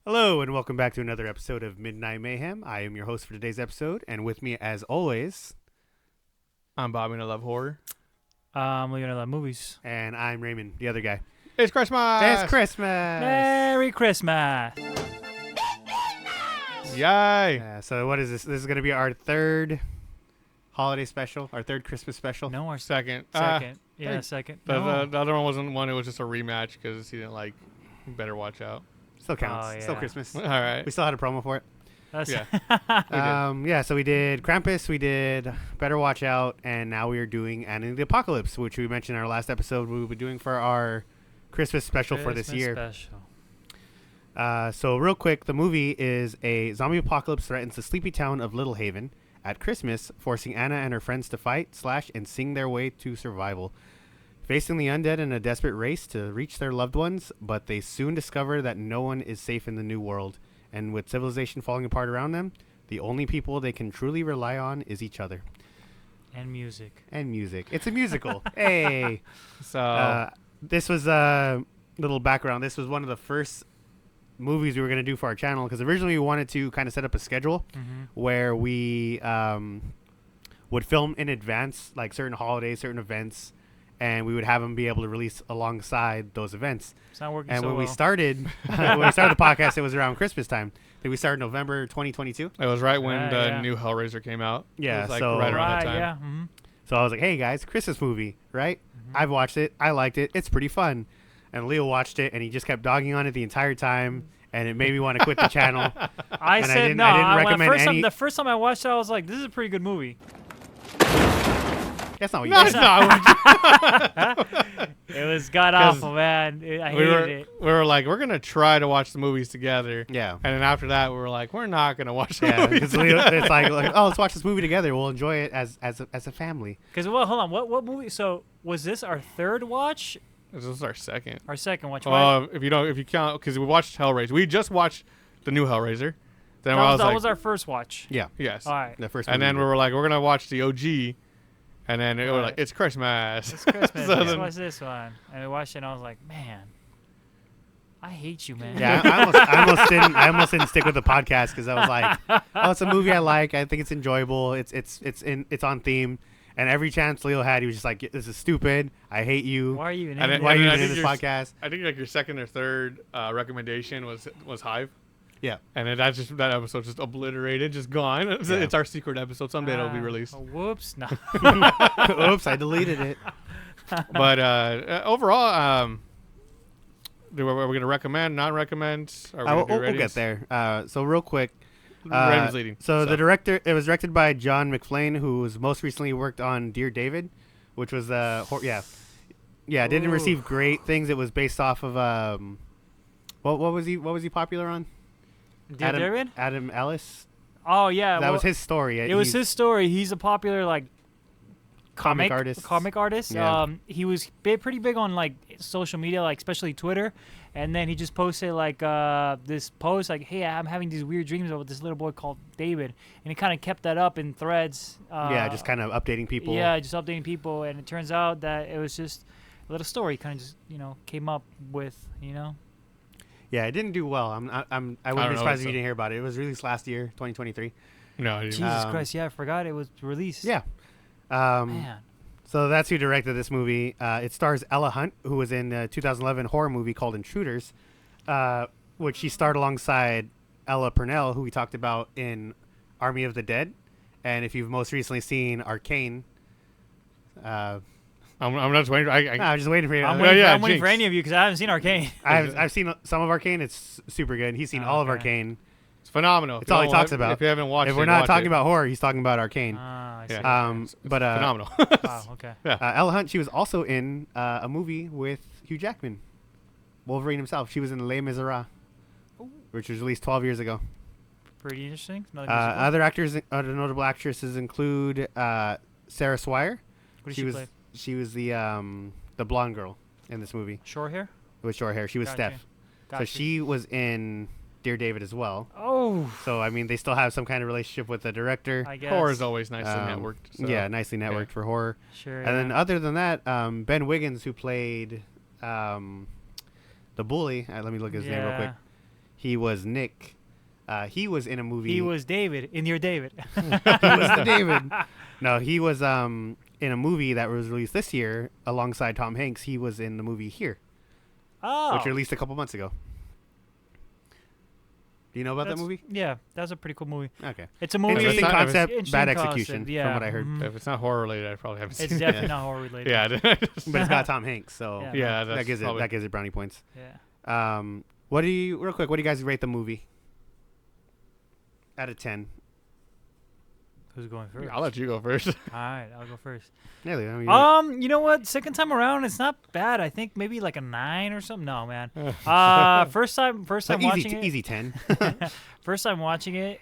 Hello and welcome back to another episode of Midnight Mayhem. I am your host for today's episode, and with me, as always, I'm Bobby and I love horror. We're gonna love movies. and I'm Raymond, the other guy. It's Christmas! It's Christmas! Merry Christmas! Yay! Yeah, so what is this? This is going to be our third holiday special, our third Christmas special. No, our Second. second. third. Second. The No. other one wasn't one, it was just a rematch because he didn't like Better Watch Out. Still counts. Oh, Still yeah. Christmas. All right. We still had a promo for it. That's Yeah. So we did Krampus, we did Better Watch Out, and now we are doing Annie the Apocalypse, which we mentioned in our last episode we will be doing for our Christmas special for this Christmas year. Special. So real quick, the movie is a zombie apocalypse threatens the sleepy town of Little Haven at Christmas, forcing Anna and her friends to fight, and sing their way to survival. Facing the undead in a desperate race to reach their loved ones, but they soon discover that no one is safe in the new world. And with civilization falling apart around them, the only people they can truly rely on is each other. And music. And music. It's a musical. Hey! So, This was a little background. This was one of the first movies we were going to do for our channel, because originally we wanted to kind of set up a schedule where we would film in advance, like certain holidays, certain events, and we would have them be able to release alongside those events. It's not working And so when well. we started the podcast, it was around Christmas time. I think we started November 2022. it was right when the Yeah. new Hellraiser came out. Yeah, It was like so- right around that time. Yeah. So I was like, hey guys, Christmas movie, right? I've watched it. I liked it. It's pretty fun. And Leo watched it, and he just kept dogging on it the entire time, and it made me want to quit the channel. I And I said didn't- no. I didn't when recommend first time- any- the first time I watched it, I was like, "This is a pretty good movie." That's not what you No, said. it's not. It was god awful, man. I hated it. we were like, we're going to try to watch the movies together. Yeah. And then after that, we were like, we're not going to watch the Yeah, movies because together. it's like, oh, let's watch this movie together. We'll enjoy it as a family. Because hold on. What movie? So was this our third watch? This was our second. Our second watch? Right? If you count, because we watched Hellraiser. We just watched the new Hellraiser. Then I was that like, was our first watch. Yeah. yes. All right. The first And movie then we were like, we're gonna watch the OG, and then we were Right. like, it's Christmas. It's Christmas. So Let's then- watch this one. And we watched it, and I was like, man, I hate you, man. Yeah, I almost didn't stick with the podcast because I was like, oh, it's a movie I like. I think it's enjoyable. It's on theme. And every chance Leo had, he was just like, this is stupid. I hate you. Why are you in And it? Why are you I even in think this your- podcast? I think like your second or third recommendation was Hive, Yeah. and then that episode just oblierated, just gone. It's, Yeah. it's our secret episode. Someday it'll be Ah, released. Whoops. No. Oops, I deleted it. But overall, we're gonna recommend, not recommend. Or We'll get there. So real quick. Raven's leading. So the director, it was directed by John McFlane, who's most recently worked on Dear David, which was it didn't Ooh. receive great things. It was based off of what was he popular on? Dear David? Adam Ellis. Oh yeah. That was his story. It was his story. He's a popular comic artist. Comic artist. Yeah. He was pretty big on like social media, like especially Twitter. And then he just posted like this post like, "Hey, I'm having these weird dreams about this little boy called David," and he kind of kept that up in threads. Just kind of updating people. Yeah, just updating people, and it turns out that it was just a little story. Kind of just came up with. Yeah, it didn't do well. I wouldn't don't be know, surprised if so- you didn't hear about it. It was released last year, 2023. No, I didn't. Jesus Christ! Yeah, I forgot it was released. Yeah. Man. So that's who directed this movie. It stars Ella Hunt, who was in a 2011 horror movie called Intruders, which she starred alongside Ella Purnell, who we talked about in Army of the Dead. And if you've most recently seen Arcane, I'm not just waiting. I was just waiting for you. I'm yeah, waiting for Jinx. any of you because I haven't seen Arcane. I've seen some of Arcane. It's super good. He's seen all of Okay. Arcane. It's phenomenal. It's all he talks about. If you haven't watched If it, we're not watch talking it. about horror, he's talking about Arcane. I see. Yeah. Okay. It's Phenomenal. Wow. Okay. Ella Hunt, she was also in a movie with Hugh Jackman, Wolverine himself. She was in Les Miserables, which was released 12 years ago. Pretty interesting. Another musical. Other notable actresses include Sarah Swire. What did she was play? she was the blonde girl in this movie Short hair. with short hair. She was Gotcha. Steph. Gotcha. So she was in Dear David as well. Oh, So I mean, they still have some kind of relationship with the director. I guess. Horror is always nicely Um, networked. So. Yeah, nicely networked for horror. Sure. And then other than that, Ben Wiggins, who played the bully. Let me look at his name real quick. He was Nick. He was in a movie. He was David in your David. He was the David. No, he was in a movie that was released this year alongside Tom Hanks. He was in the movie Here, Oh, which released a couple months ago. Do you know about that that's- movie? Yeah, that's a pretty cool movie. Okay. It's a movie. Interesting not- concept, Interesting bad concept, execution, yeah. from what I heard. Mhm. If it's not horror related, I probably haven't It's seen definitely it. not horror related. Yeah. But it's got Tom Hanks, so Yeah. Yeah, that that's gives probably- it brownie points. Yeah. What do you guys rate the movie? Out of 10. Who's going first? I'll let you go first. All right, I'll go first. Yeah, I mean, You know what? Second time around, it's not bad. I think maybe like a 9 or something. No, man. First time like watching it. easy 10. First time watching it,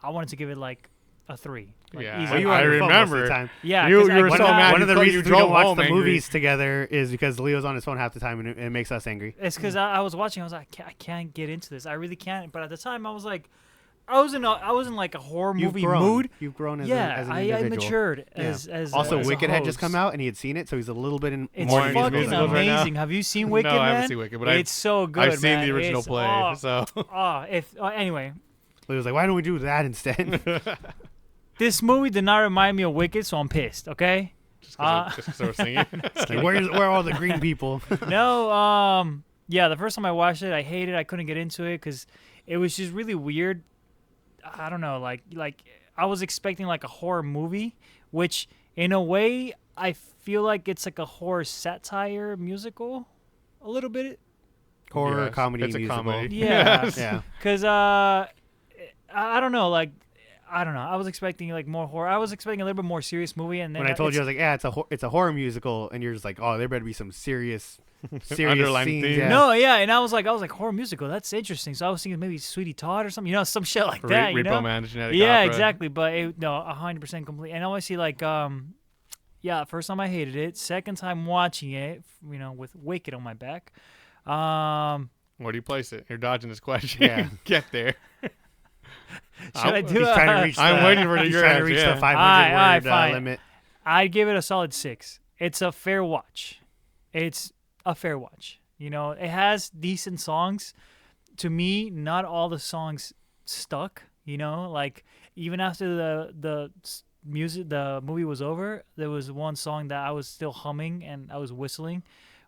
I wanted to give it like a 3. Like, Yeah, easy. Well, you were I on your phone most of the remember. time. Yeah, You 'cause I were could so not- mad. One of the you reasons we drove don't watch home the angry. movies together is because Leo's on his phone half the time, and it makes us angry. It's because I was watching. I was like, I can't get into this. I really can't. But at the time, I was like, I was in like a horror You've movie grown. mood. You've grown as, Yeah, as an I individual. matured Yeah. as Also, as a Wicked had just host. come out, and he had seen it, so he's a little bit It's more More into fucking musicals right now? amazing. Have you seen Wicked, No, I man? haven't seen Wicked, but it's so good. I've seen man. the original It's- play. Oh, So anyway, Leo's like, why don't we do that instead? this movie did not remind me of Wicked, so I'm pissed. Okay. just because I was singing. Like, where are all the green people? No. Yeah. The first time I watched it, I hated it. I couldn't get into it because it was just really weird. I don't know. Like I was expecting like a horror movie, which in a way I feel like it's like a horror satire musical, a little bit. Horror, Yes, comedy, it's a musical. comedy. Yeah. Yeah. Cause I don't know. Like I don't know. I was expecting like more horror. I was expecting a little bit more serious movie, and then When I told you, I it's- was like, yeah, it's a horror musical, and you're just like, oh, there better be some serious Underlying scenes. theme. Yeah. No, yeah, and I was like horror musical. That's interesting. So I was thinking maybe Sweetie Todd or something, some shit like that. You Repo know? Man, Genetic Yeah, Opera. exactly. But 100% complete. And I always see like, yeah, first time I hated it. Second time watching it, with Wicked on my back. Where do you place it? You're dodging this question. Yeah. Get there. Should I do? He's trying to reach. I'm the, waiting for he's your trying to answer, reach yeah. the 500 Alright, word fine. limit. I'd give it a solid 6. It's a fair watch. It's a fair watch. It has decent songs. To me, not all the songs stuck. Like even after the music, the movie was over, there was one song that I was still humming and I was whistling,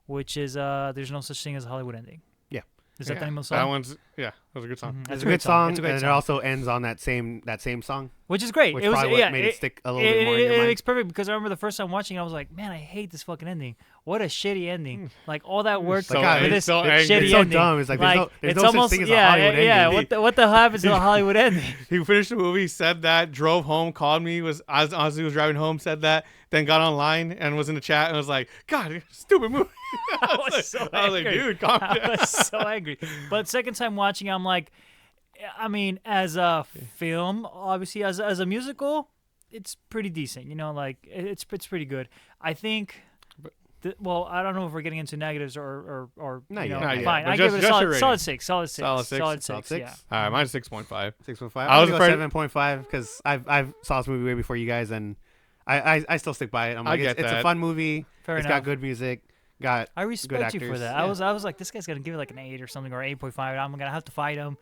which is "There's No Such Thing as a Hollywood Ending." Yeah. Is that Yeah. the name of the song? That one's that was a good song. Mhm. It's That's a good song, It's a great and song. it also ends on that same song, Which is great. which It was probably what yeah, made it stick a little bit more in your it mind. makes perfect because I remember the first time watching it, I was like, man, I hate this fucking ending. What a shitty ending. Like all that work So for angry. this So shitty angry. It's so ending. dumb. It's like, there's no it's such almost thing as a yeah, Hollywood yeah. ending. What the happens to a Hollywood ending? He finished the movie, said that, drove home, called me, was as he was driving home, said that, then got online and was in the chat and was like, God, stupid movie. I was so I was like, angry. dude, calm I down. was so angry. But second time watching, I'm like, I mean, as a film, obviously, as a musical, it's pretty decent. Like it's pretty good. I think. Well, I don't know if we're getting into negatives or Not yet. Not yet. fine. But I just- give it a just your rating. solid 6. Solid 6. Solid six? Solid Solid 6. six? Yeah. All right, mine's 6.5. 6.5. I was I'm afraid- gonna go 7.5 because I've saw this movie way before you guys, and I still stick by it. I'm I like, get it's a that. fun movie. Fair It's enough. got good music. Got I respect you for actors. that. Yeah. I was like, this guy's gonna give it like an 8 or something or 8.5. I'm gonna have to fight him.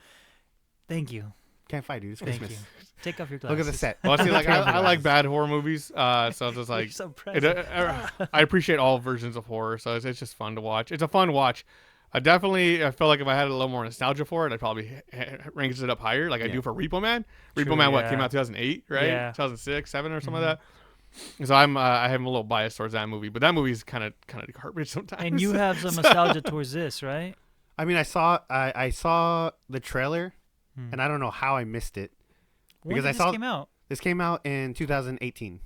Thank you. can't fight, dude. It's Thank Christmas. you. Take off your glasses. Look at the set. Well, see, like, I like Glasses. bad horror movies, so it's just You're like, so it, present. I appreciate all versions of horror, so it's just fun to watch. It's a fun watch. I feel like if I had a little more nostalgia for it, I'd probably rank it up higher, like I do for Repo Man. True, Repo Man, what, came yeah. out 2008, right? Yeah. 2006, 7 or something like that. So I have a little bias towards that movie, but that movie's kind of garbage sometimes. And you have some nostalgia towards this, right? I mean, I saw the trailer, Hmm. and I don't know how I missed it. When Because did I this saw- came out? This came out in 2018.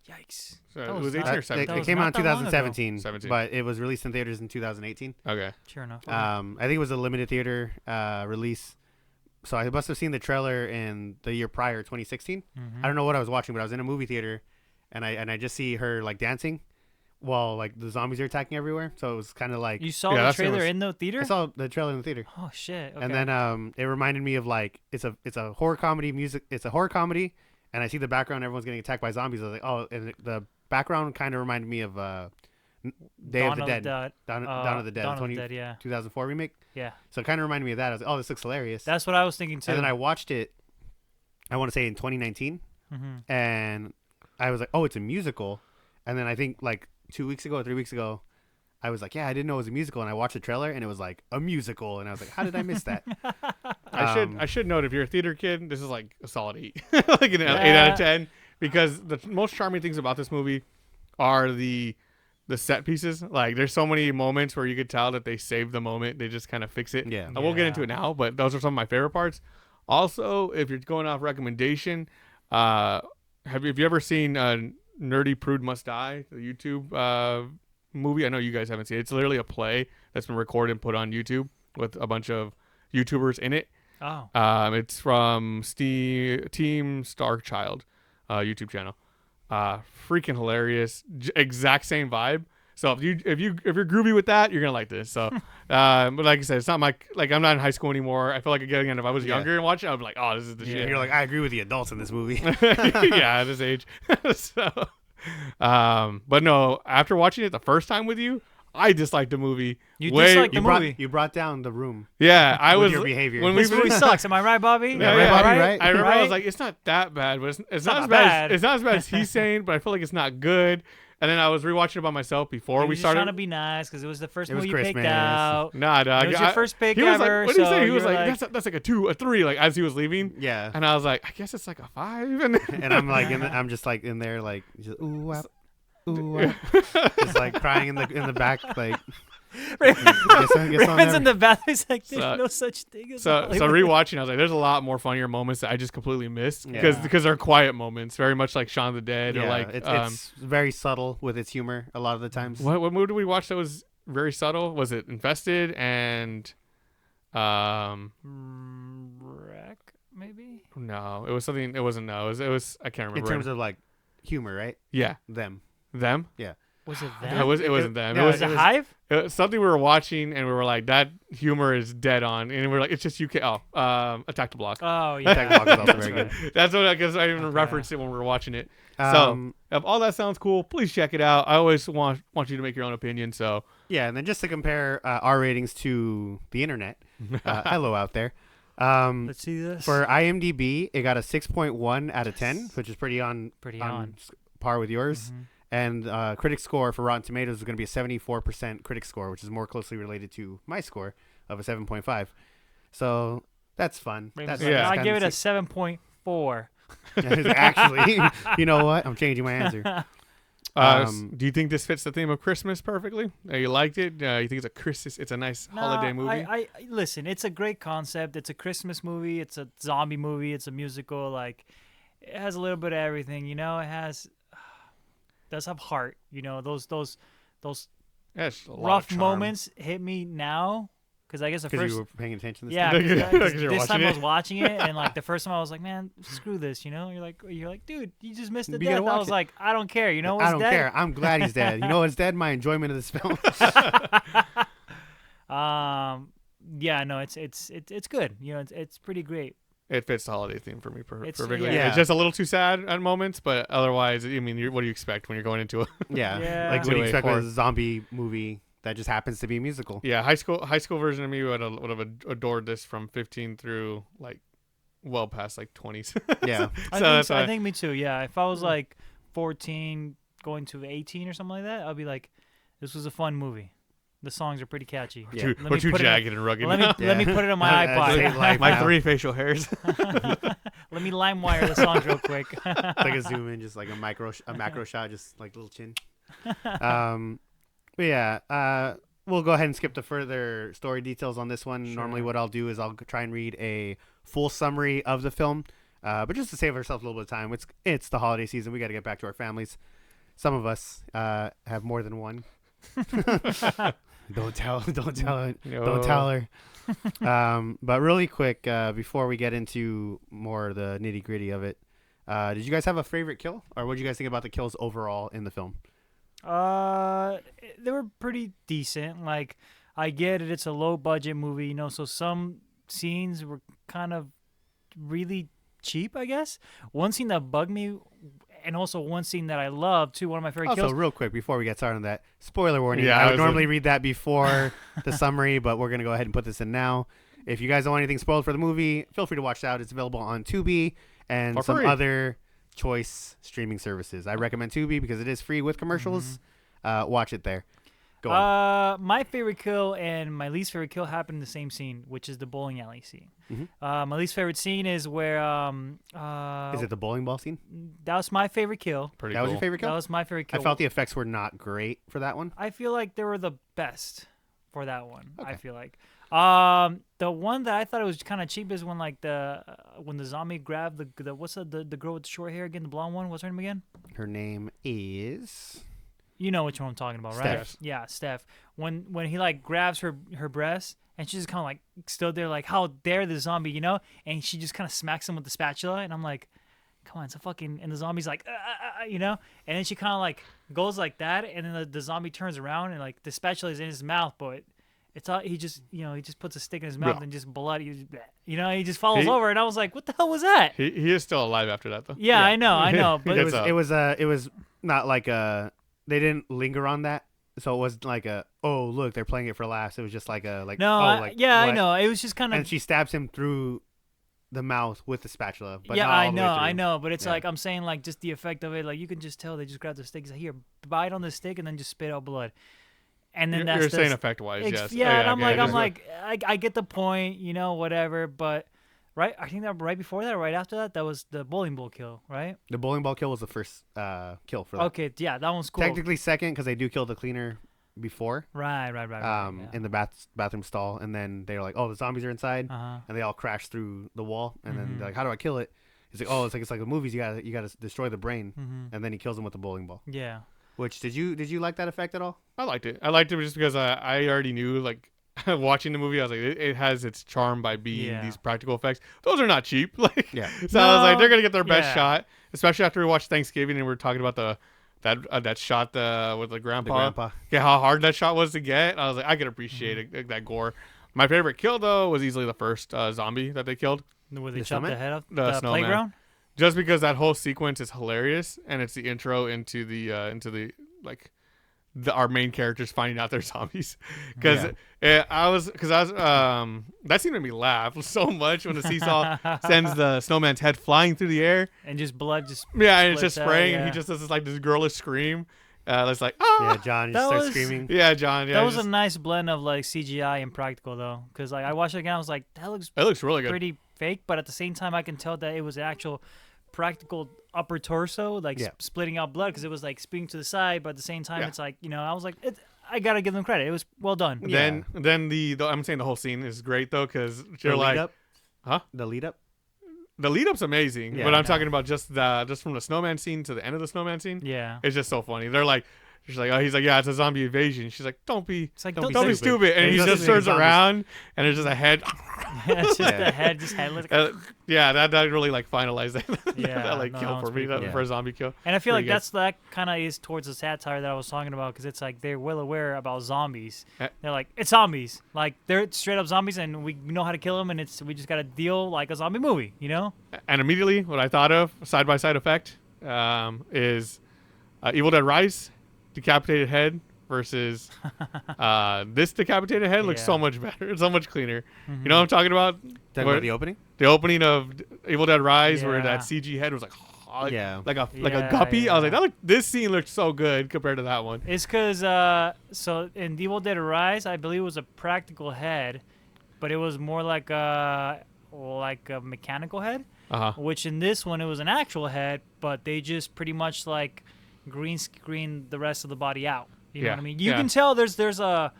Yikes. So That it was was not- 18 or that 17. It was came out in not that long ago. 2017, 17. but it was released in theaters in 2018. Okay. Sure enough. I think it was a limited theater release. So I must have seen the trailer in the year prior, 2016. Mhm. I don't know what I was watching, but I was in a movie theater, and I just see her like dancing, while like the zombies are attacking everywhere. So it was kind of like You saw Yeah, the that's- it trailer was- in the theater? I saw the trailer in the theater, Oh shit. Okay. and then it reminded me of like it's a horror comedy music. It's a horror comedy, and I see the background, everyone's getting attacked by zombies. I was like, oh, and the background kind of reminded me of Day of the Dead. Dawn Dawn of the Dead. Dawn of the Dead, yeah. 2004 remake. Yeah. So it kind of reminded me of that. I was like, oh, this looks hilarious. That's what I was thinking too. And then I watched it, I want to say in 2019. And I was like, oh, it's a musical. And then I think like 2 weeks ago or 3 weeks ago, I was like, yeah, I didn't know it was a musical. And I watched the trailer and it was like a musical. And I was like, how did I miss that? I should note, if you're a theater kid, this is like a solid 8. Like an 8 out of 10. Because the most charming things about this movie are the set pieces. Like, there's so many moments where you could tell that they saved the moment. They just kind of fix it. Yeah. I won't get into it now, but those are some of my favorite parts. Also, if you're going off recommendation, have you ever seen Nerdy Prude Must Die, the YouTube movie? I know you guys haven't seen it. It's literally a play that's been recorded and put on YouTube with a bunch of YouTubers in it. Oh. It's from Team Starchild YouTube channel. Freaking hilarious. Exact same vibe. So if you're groovy with that, you're gonna like this. So, but like I said, it's not I'm not in high school anymore. I feel like again, if I was younger and watching, I'd be like, oh, this is the shit. You're like, I agree with the adults in this movie. Yeah, at this age. So, but no, after watching it the first time with you, I disliked the movie. You disliked the movie. You brought down the room. Yeah, I with was your behavior. when This movie sucks. Am I right, Bobby? Yeah, right, Bobby, right? I remember I was Right? like, it's not that bad, but it's not not as bad. It's not as bad as he's saying, but I feel like it's not good. And then I was rewatching it by myself before He we was just started. trying to be nice because it was the first It was movie you picked Christmas. out. Nah, dog. It was your first pick he was ever. Like, what did he so say? He was you're like, that's like a 2, a 3, like as he was leaving. Yeah. And I was like, I guess it's like a 5. And I'm like, I'm just like in there, like, just, ooh, wap, ooh, wap. Just like crying in the back, like. Raymond's in the bathroom. He's like, there's So- no such thing as So Hollywood. rewatching, I was like, there's a lot more funnier moments that I just completely missed Yeah. because they're quiet moments, very much like Shaun of the Dead or like it's very subtle with its humor a lot of the times. what movie did we watch that was very subtle? Was it Infested and Wreck, maybe? no, it was something. It wasn't. No, it was. I can't In remember. terms of like humor, right? yeah, Them. them. Was it It that? wasn't them. no, It Was it Hive? it was something we were watching and we were like, that humor is dead on, and we were like, it's just UK. Attack the Block. Oh, Attack yeah. the Block is also very good. That's what I guess I even Okay. referenced it when we were watching it. Um, So if all that sounds cool, please check it out. I always want you to make your own opinion. So yeah, and then just to compare our ratings to the internet, hello out there. Let's see this. For IMDb, it got a 6.1 out of 10, which is pretty on par with yours. Mhm. And critic score for Rotten Tomatoes is going to be a 74% critic score, which is more closely related to my score of a 7.5. So that's fun. Raymond's That's like, Yeah. I give it a 7.4. Actually, you know what? I'm changing my answer. do you think this fits the theme of Christmas perfectly? You liked it? You think it's a Christmas? It's a nice holiday movie. I listen. It's a great concept. It's a Christmas movie. It's a zombie movie. It's a musical. Like, it has a little bit of everything. You know, it does have heart. You know, those Yeah, it's a lot of rough charm. moments hit me now because I guess the Because first you were paying attention this yeah, time. 'cause 'Cause you're this time watching I it. was watching it and like the first time I was like, man, screw this. You know, you're like, dude, you just missed the You gotta death. I watch was it. like, I don't care. You know what's I don't dead? care. I'm glad he's dead. You know what's dead? My enjoyment of this film. Yeah, no, it's good. You know, it's pretty great. It fits the holiday theme for me It's- perfectly. yeah. It's just a little too sad at moments, but otherwise, I mean, what do you expect when you're going into a Yeah. Yeah. Like, what do you To a expect with horror. a zombie movie that just happens to be a musical? high school version of me would have adored this from 15 through like well past like 20s. Yeah. I think me too. Yeah, if I was like 14 going to 18 or something like that, I'd be like, this was a fun movie. The songs are pretty catchy. Yeah. Let We're me too put it jagged and rugged. Let me put it on my That's iPod. like my now. 3 facial hairs. Let me LimeWire the songs real quick. It's like a zoom in, just like a macro shot, just like little chin. But yeah, we'll go ahead and skip the further story details on this one. Sure. Normally, what I'll do is I'll try and read a full summary of the film, but just to save ourselves a little bit of time, it's the holiday season. We got to get back to our families. Some of us have more than one. Don't tell her. But really quick, before we get into more of the nitty gritty of it, did you guys have a favorite kill, or what did you guys think about the kills overall in the film? They were pretty decent. Like, I get it; it's a low budget movie, you know. So some scenes were kind of really cheap, I guess. One scene that bugged me And also one scene that I love too, one of my favorite Also, kills. real quick before we get started on that, spoiler warning. Yeah, I I would was normally read that before the summary, but we're gonna go ahead and put this in now. If you guys don't want anything spoiled for the movie, feel free to watch it out. It's available on Tubi and For some free. other choice streaming services. I recommend Tubi because it is free with commercials. Watch it there. Go on. My favorite kill and my least favorite kill happened in the same scene, which is the bowling alley scene. Mhm. My least favorite scene is where Is it the bowling ball scene? that was my favorite kill. Pretty That cool. was your favorite kill? That was my favorite I kill. felt the effects were not great for that one. I feel like they were the best for that one. I Okay. feel like the one that I thought it was kind of cheap is when like when the zombie grabbed the what's the girl with the short hair again, the blonde one. What's her name again? Her name is You know which one I'm talking about, right? Steph. Yeah, Steph. When he like grabs her breast and she's just kind of like stood there like, how dare the zombie, you know? And she just kind of smacks him with the spatula, and I'm like, come on, it's a fucking. And the zombie's like, you know? And then she kind of like goes like that, and then the zombie turns around and like the spatula is in his mouth, but it's all he just puts a stick in his mouth Yeah. and just blood, he just falls over, and I was like, what the hell was that? He is still alive after that though. Yeah, I know, but He gets up. it was not like a. They didn't linger on that, so it was like a. Oh, look, they're playing it for laughs. It was just like a like. no, oh, I what? know. It was just kind of. And she stabs him through the mouth with the spatula. But Yeah, not all I the way know, through. I know, but it's Yeah. like I'm saying, like just the effect of it, like you can just tell they just grabbed the stick. He's like, here, bite on the stick, and then just spit out blood, and then You're that's saying effect wise, yes. Yeah, Oh, and I'm okay, like, just- I get the point, whatever, but right, I think that right before that, right after that, that was the bowling ball kill, right? The bowling ball kill was the first kill for that. Okay, yeah, that one's cool. Technically second because they do kill the cleaner before. Right. Yeah. In the bathroom stall, and then they're like, "Oh, the zombies are inside," and they all crash through the wall, and then they're like, "How do I kill it?" He's like, "Oh, it's like the movies. You gotta destroy the brain," and then he kills him with the bowling ball. Yeah. Which did you like that effect at all? I liked it. I liked it just because I already knew, like, watching the movie, I was like, it has its charm by being Yeah. these practical effects. Those are not cheap. Like, Yeah. So I was like, they're gonna get their No, best yeah. shot, especially after we watched Thanksgiving and we were talking about that shot with the grandpa. The grandpa. Yeah, how hard that shot was to get. I was like, I could appreciate it, that gore. My favorite kill though was easily the first zombie that they killed, Where they The chopped the snowman? head off The the snowman. playground. just because that whole sequence is hilarious and it's the intro into the like. Our main characters finding out they're zombies, because that scene made me laugh so much when the seesaw sends the snowman's head flying through the air. And just blood just. Yeah, and it's splits just out, spraying, and yeah. he just does this like this girlish scream. That's like, ah, Yeah, John That just starts was- screaming. yeah, John. Yeah, That was just- a nice blend of like CGI and practical though, because like I watched it again, I was like, that looks it looks really good. pretty fake, but at the same time, I can tell that it was actual practical upper torso, like Yeah. splitting out blood, because it was like spinning to the side, but at the same time, Yeah. it's like I was like, I gotta give them credit. It was well done. Yeah. Then the I'm saying the whole scene is great though, because The you're lead like, up. huh? The lead up. The lead up's amazing, Yeah. but I'm Yeah. talking about just from the snowman scene to the end of the snowman scene. Yeah. It's just so funny. They're like, she's like, oh, he's like, yeah, it's a zombie invasion. She's like, don't be It's like Don't don't be stupid. And It he doesn't just make turns zombies. around and there's just a head. it's just Yeah. the head, just headless. Yeah, that really like finalized that, Yeah, that like no, kill that for was me, pretty cool. for a zombie kill. And I feel like Pretty good. that kind of is towards the satire that I was talking about, because it's like they're well aware about zombies. Eh. They're like, it's zombies. Like they're straight up zombies, and we know how to kill them, and we just gotta deal like a zombie movie, you know? And immediately, what I thought of side by side effect is Evil Dead Rise, decapitated head versus this decapitated head looks Yeah. so much better. It's so much cleaner. You know what I'm talking about? Talking Where- about the opening. The opening of Evil Dead Rise, where Yeah. that CG head was like, Yeah. like a Yeah, guppy. I was like, yeah. this scene looked so good compared to that one. It's because so in Evil Dead Rise, I believe it was a practical head, but it was more like a mechanical head. Which in this one it was an actual head, but they just pretty much like green screen the rest of the body out. You know Yeah, what I mean? You yeah. can tell there's a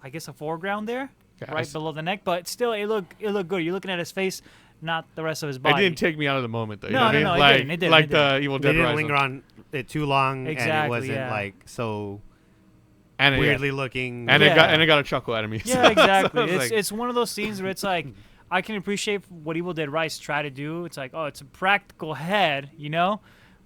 I guess a foreground there, Yeah, right below the neck, but still it looked good. You're looking at his face, not the rest of his It body. didn't take me out of the moment though. You No, know what I no, mean? no, it Like, didn't, it didn't, like it the Evil They Dead didn't Rise. linger on it too long, and it Exactly, wasn't yeah. like so and it- weirdly looking. and Yeah. it got a chuckle out of me. Yeah, exactly. I was like- It's one of those scenes where it's like I can appreciate what Evil Dead Rise try to do. It's like, oh, it's a practical head, you know?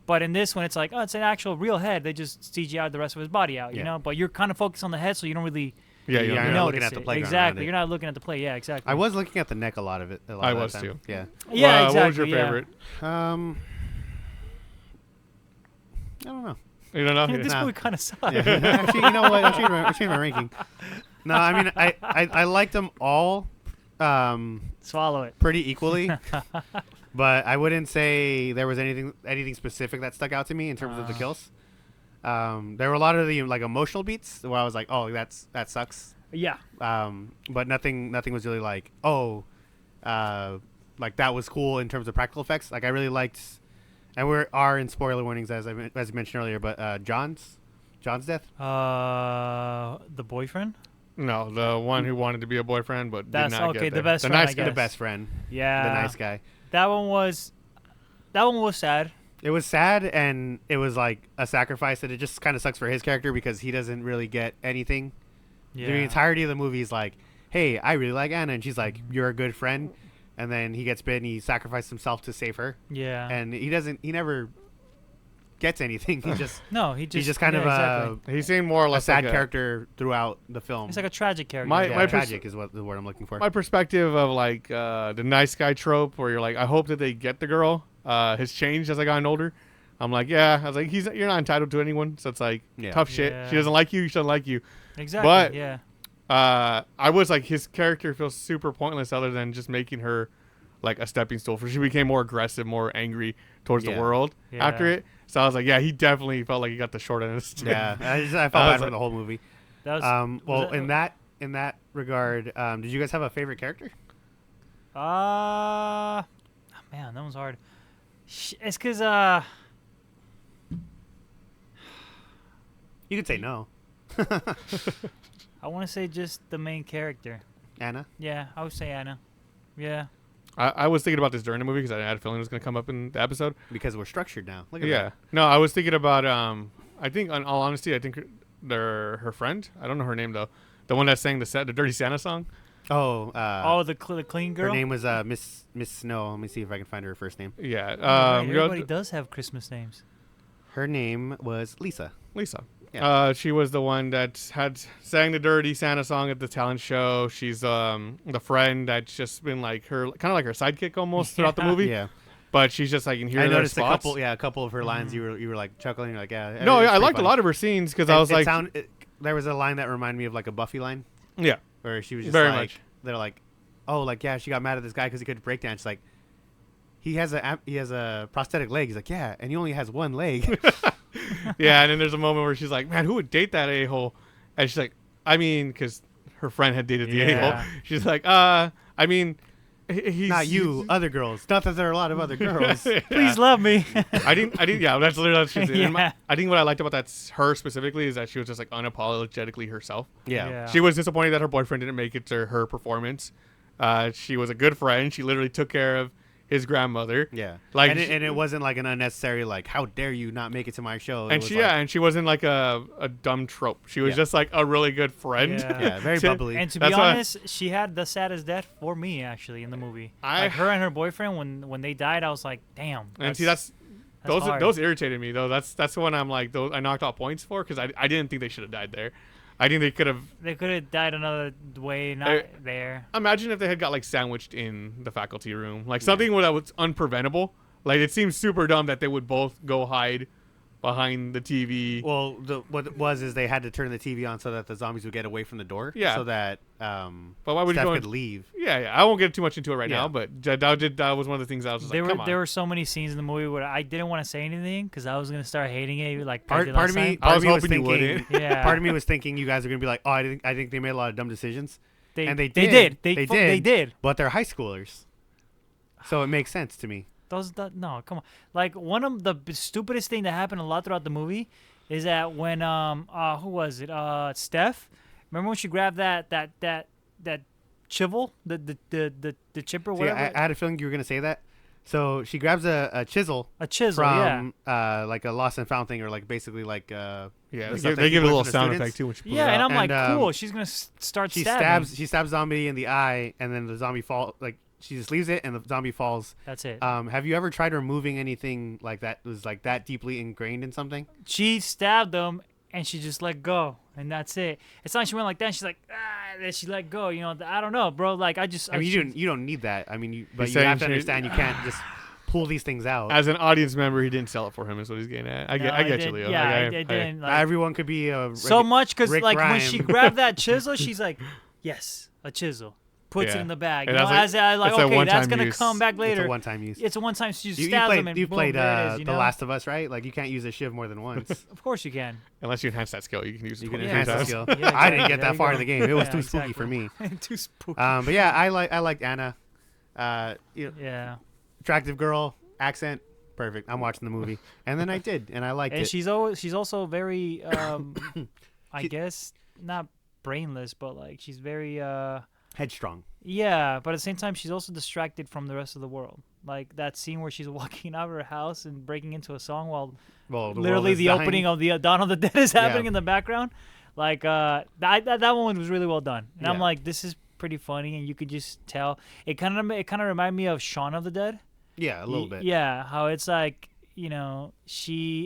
But in this one, it's like, oh, it's an actual real head. They just CGI'd the rest of his body out, you Yeah. know? But you're kind of focused on the head, so you don't really Yeah, you're you not don't looking notice at the it. playground. Exactly. around You're it. not looking at the play. Yeah, exactly. I was looking at the neck a lot of it. I of was that too. time. Yeah. Yeah, exactly. What was your yeah. favorite? I don't know. You don't know? This Nah. movie kind of sucks. Yeah. Actually, you know what? I'm changing my ranking. No, I mean I liked them all Swallow it. pretty equally, but I wouldn't say there was anything specific that stuck out to me in terms of the kills. There were a lot of the like emotional beats where I was like, oh, that sucks. Yeah. But nothing was really like, oh, like that was cool in terms of practical effects. Like I really liked, and we are in spoiler warnings as I mentioned earlier, but John's death. The boyfriend. No, the one who wanted to be a boyfriend but That's did not okay. get The there. best The friend. nice I guy. guess. The best friend, Yeah. the nice guy. That one was sad. It was sad, and it was like a sacrifice, and it just kind of sucks for his character because he doesn't really get anything. Yeah. The entirety of the movie is like, hey, I really like Anna, and she's like, you're a good friend, and then he gets bit, and he sacrificed himself to save her, Yeah. and he never gets anything. He just No, he just he's just kind yeah, of exactly. He seemed more or a less sad like character throughout the film. He's like a tragic character. My- yeah, my tragic is what the word I'm looking for. My perspective of like the nice guy trope, where you're like, I hope that they get the girl, has changed as I gotten older. I'm like, yeah. I was like, you're not entitled to anyone, so it's like Yeah. tough shit. Yeah. She doesn't like you. She doesn't like you. Exactly. But- yeah. I was like, his character feels super pointless, other than just making her like a stepping stool for. She became more aggressive, more angry towards the Yeah. world after Yeah. it. So I was like, yeah, he definitely felt like he got the short end of the stick. Yeah, I felt I bad was for like- the whole movie. That was. Well, was in that regard, did you guys have a favorite character? Man, that one's hard. It's because You could say no. I want to say just the main character. Anna. Yeah, I would say Anna. Yeah. I was thinking about this during the movie because I had a feeling it was going to come up in the episode. Because we're structured now. Look at Yeah. that. No, I was thinking about I think, in all honesty, I think they're her friend. I don't know her name though. The one that sang the Dirty Santa song. Oh, The clean girl. her name was Miss Snow. Let me see if I can find her first name. Yeah. Right, go everybody does have Christmas names. Her name was Lisa. Lisa. Yeah. She was the one that had sang the Dirty Santa song at the talent show. She's the friend that's just been like her, kind of like her sidekick almost throughout the movie. Yeah. But she's just like in here. I and there noticed a spots. couple of her lines. You were like chuckling. You're like, yeah. No, it's I pretty liked a funny. lot of her scenes because I was like, There was a line that reminded me of like a Buffy line yeah, where she was just very like, much. they're like, oh, like yeah, she got mad at this guy because he couldn't break dance. She's like, he has a prosthetic leg. He's like, yeah, and he only has one leg. Yeah. And then there's a moment where she's like, man, who would date that a-hole? And she's like, I mean, because her friend had dated the Yeah. a-hole. She's like, I mean, he's Not you, other girls. Not that there are a lot of other girls. Please love me. I didn't. Yeah, that's literally what she did. And Yeah. I think what I liked about her specifically is that she was just like unapologetically herself. Yeah. She was disappointed that her boyfriend didn't make it to her performance. She was a good friend. She literally took care of his grandmother. Yeah. Like, and it wasn't like an unnecessary like, how dare you not make it to my show? It And was she, like, and she wasn't like a dumb trope. She was Yeah. just like a really good friend. Yeah. yeah, very So- bubbly. And to be That's why- honest, she had the saddest death for me actually in the movie. I- Like her and her boyfriend when they died, I was like, damn. And see, that's hard. those irritated me though. That's when I'm like, those I knocked out points for because I didn't think they should have died there. I think they could have. They could have died another way, not Eh, there. Imagine if they had got like sandwiched in the faculty room, like something that was unpreventable. Like it seems super dumb that they would both go hide behind the TV. Well, what it was is they had to turn the TV on so that the zombies would get away from the door. Yeah. So that But why would you Steph go? could leave. Yeah. I won't get too much into it right Yeah. now, but that was one of the things I was just There like, were come on. there were so many scenes in the movie where I didn't want to say anything because I was gonna start hating it. Like Part of me, I part was of me was hoping you thinking. wouldn't. Yeah. Part of me was thinking you guys are gonna be like, oh, I think they made a lot of dumb decisions, and they They did. did. They They did. but they're high schoolers, so it makes sense to me. No, come on. Like one of the stupidest thing that happened a lot throughout the movie is that when who was it? Steph. Remember when she grabbed that chivel, the chipper, See, whatever. I had a feeling you were gonna say that. So she grabs a chisel a chisel, yeah. from like a lost and found thing, or like basically like Yeah, the they stuff that give you it a put little for the sound students. effect too when she pulls Yeah, it and out. I'm like, And, cool. She's gonna start she stabbing. stabs zombie in the eye, and then the zombie fall like she just leaves it, and the zombie falls. That's it. Have you ever tried removing anything like that was like that deeply ingrained in something? She stabbed him, and she just let go. and that's it. It's not like she went like that. And she's like, then she let go. You know, I don't know, bro. Like I mean, you don't need that. I mean, but He's you have to saying- understand you can't just pull these things out. As an audience member, he didn't sell it for him. Is what he's getting at. I get you, Leo. Yeah, Like, I didn't. Like, Everyone could be a so much because Rick like when Grimes. she grabbed that chisel, she's like, yes, a chisel. Puts it Yeah. in the bag. And You know, that's as I like, it's a okay, that's one-time gonna use. come back It's later. a one-time use. It's a one-time. She just You stabs played, him and you boom, played there it is, you The know? Last of Us, right? Like you can't use a shiv more than once. Of course you can. Unless you enhance that skill, you can use it You can 23 enhance the times. skill. Yeah, I didn't exactly. get There that you far go. in the game. It was Yeah, too spooky for exactly. me. Too spooky. But yeah, I liked Anna. Yeah. Attractive girl, accent, perfect. I'm watching the movie, and then I did, and I liked And it. she's also very I guess not brainless, but like she's very Headstrong. yeah, but at the same time she's also distracted from the rest of the world. Like that scene where she's walking out of her house and breaking into a song while Well, literally the opening of the Dawn of the Dead is happening Yeah. in the background. Like that one was really well done. And I'm Yeah. like, this is pretty funny, and you could just tell it kind of reminded me of Shaun of the Dead. Yeah, a little bit. Yeah, how it's like, you know,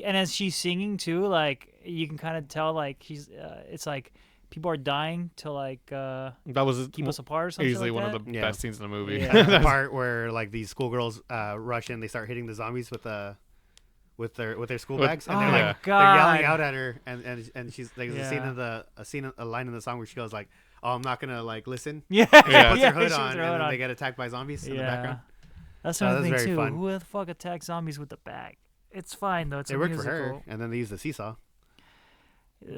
and as she's singing too, like you can kind of tell like she's it's like people are dying to like That was keep us apart or something easily like one that. of the Yeah. best scenes in the movie. Yeah. The part where like these schoolgirls rush in, they start hitting the zombies with their school With- bags, and Oh they're my like God. they're yelling out at her, and she's like there's Yeah. a line in the song where she goes like, "Oh, I'm not gonna like listen." Yeah, Yeah. Puts yeah, her hood she on, puts and her hood then on. they get attacked by zombies in the Yeah. background. That's Oh, another that's thing very too. fun. Who the fuck attacks zombies with the bag? It's fine though. It's It a worked musical. for her, and then they used the seesaw.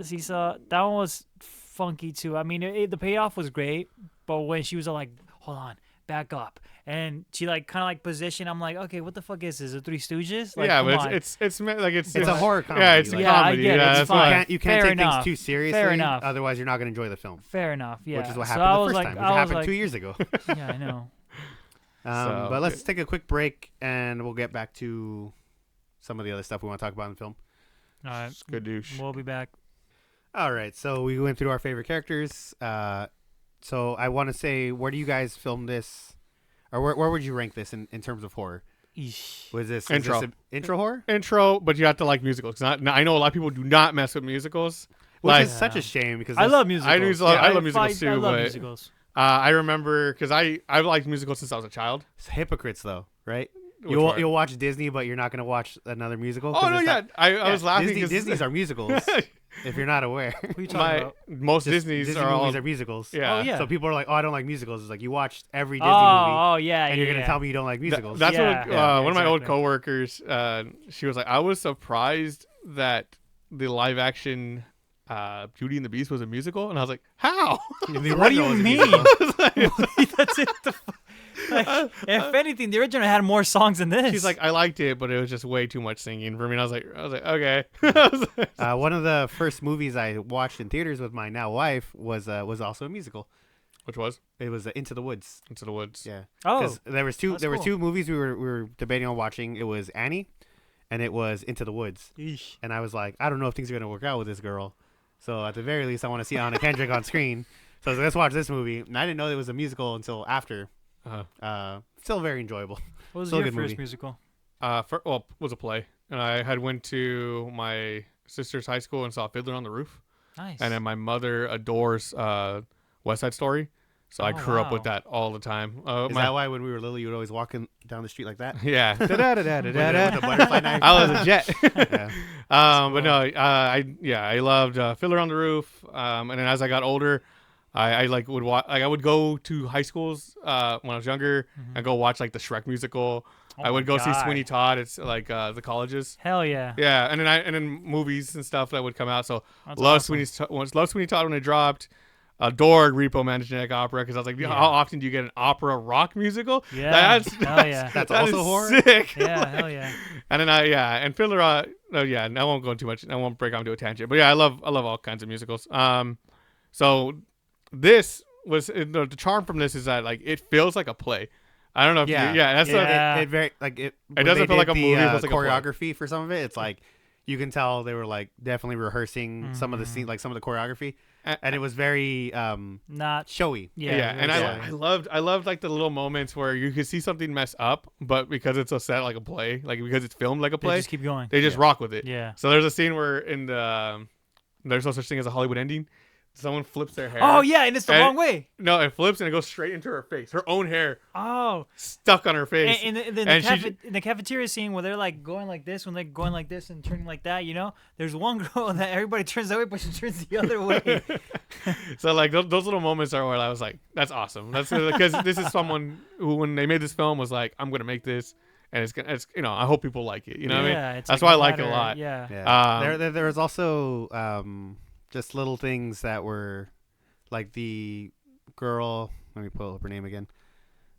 Seesaw, that one was funky too. I mean, the payoff was great, but when she was all like, "Hold on, back up," and she like kind of like position, I'm like, "Okay, what the fuck is this? The Three Stooges?" Like, yeah, come but on. it's like it's It's a horror comedy. Yeah, it's a like, Yeah, I comedy. get it, Yeah, it's that's fine. why. you can't Fair take enough. things too seriously. Fair enough. Otherwise, you're not gonna enjoy the film. Fair enough. Yeah. Which is what So happened I the was first like, time. Which I was happened like, 2 years ago. yeah, I know. So, But let's take a quick break, and we'll get back to some of the other stuff we want to talk about in the film. All right, Good douche. we'll be back. All right, so we went through our favorite characters. So I want to say, where do you guys film this, or where would you rank this in terms of horror? Eesh. Was this Intro. Is this intro horror? Intro, but you have to like musicals. 'Cause I know a lot of people do not mess with musicals. Which Like, is such a shame because I this- love musicals. I love musicals I too, love but musicals. I remember because I've liked musicals since I was a child. it's hypocrites though, right? Which You'll one? you'll watch Disney, but you're not gonna watch another musical. 'cause Oh no, it's yeah, not- I was laughing Disney, because Disney's are musicals. If you're not aware, Who are you talking my about? most Just Disney's Disney are all movies are musicals. yeah. Oh, yeah. So people are like, "Oh, I don't like musicals." It's like you watched every Disney Oh, movie, oh yeah, and yeah, you're gonna yeah. tell me you don't like musicals. That's Yeah. what Yeah, one of my old exactly. coworkers. She was like, I was surprised that the live action Beauty and the Beast was a musical, and I was like, how? The What do original you was a mean? musical. That's it. Like, if anything, the original had more songs than this. She's like, I liked it, but it was just way too much singing for me. And I was like, okay. One of the first movies I watched in theaters with my now wife was also a musical. Which was It was Into the Woods. Into the Woods. Yeah. oh, 'Cause there was that's cool. two movies we were debating on watching. It was Annie, and it was Into the Woods. Eesh. And I was like, I don't know if things are gonna work out with this girl. So at the very least, I want to see Anna Kendrick on screen. So I was like, let's watch this movie. And I didn't know it was a musical until after. Still very enjoyable. What was Still a your good first movie. musical? It was a play, and I had went to my sister's high school and saw Fiddler on the Roof, Nice. and then my mother adores West Side Story, so I Oh, grew up with wow. that all the time. Is that why when we were little, you would always walk down the street like that? Yeah. With the butterfly knife? I was a jet. Yeah. But no, I loved Fiddler on the Roof. And then as I got older, I like would watch. Like I would go to high schools when I was younger and go watch like the Shrek musical. Oh I would my go see God. Sweeney Todd. It's like the colleges. Hell yeah. Yeah, and then movies and stuff that would come out. So That's love awesome. Sweeney Todd when it dropped. Adored Repo Man Genetic Opera because I was like, Yeah. how often do you get an opera rock musical? Yeah. That's Hell yeah. That's that also is horror? sick. Yeah, hell yeah. And then and Fiddler, and I won't go too much. I won't break out into a tangent. But yeah, I love all kinds of musicals. So this was the charm from this is that like it feels like a play. I don't know if that's Yeah. It very like it. It when doesn't they feel like did a movie, it the, feels like a play. choreography for some of it. It's like you can tell they were like definitely rehearsing some of the scene, like some of the choreography, and it was very Not. showy. Yeah. and I loved like the little moments where you could see something mess up, but because it's a set like a play, like because it's filmed like a They play, just keep going. they just rock with it. Yeah. So there's a scene where in there's no such thing as a Hollywood ending. Someone flips their hair. Oh yeah, and it's the wrong way. No, it flips and it goes straight into her face. Her own hair Oh, stuck on her face. in the cafeteria scene where they're like going like this, when they're going like this and turning like that, there's one girl that everybody turns that way, but she turns the other way. So like those little moments are where I was like, that's awesome. That's because this is someone who, when they made this film, was like, I'm gonna make this, and it's I hope people like it. You know what I mean? It's that's like why I no like it a matter- lot. Yeah. Yeah. There was also just little things that were like the girl. Let me pull up her name again.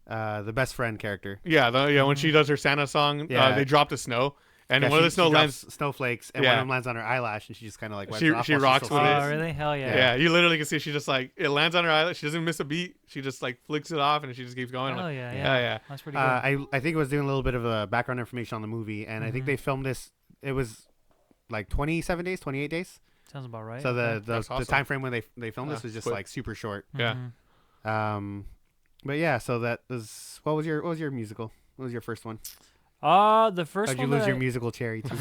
The best friend character. Yeah, when she does her Santa song, Yeah. they drop the snow, and Yeah, one of the snow she lands. drops snowflakes, and one of them lands on her eyelash, and she just kind of like wipes She- it off she while she's rocks still with singing. it. Oh really? Hell yeah. Yeah, you literally can see she just like it lands on her eyelash. She doesn't miss a beat. She just like flicks it off, and she just keeps going. Hell Like, yeah. yeah. That's pretty good. I think it was doing a little bit of background information on the movie, and I think they filmed this. It was like 27 days, 28 days. Sounds about right. So That's the awesome. time frame when they filmed this Yeah, was just quick. like super short. Yeah. But yeah, so that was what was your musical? What was your first one? The first How'd you one lose that your I- musical cherry too?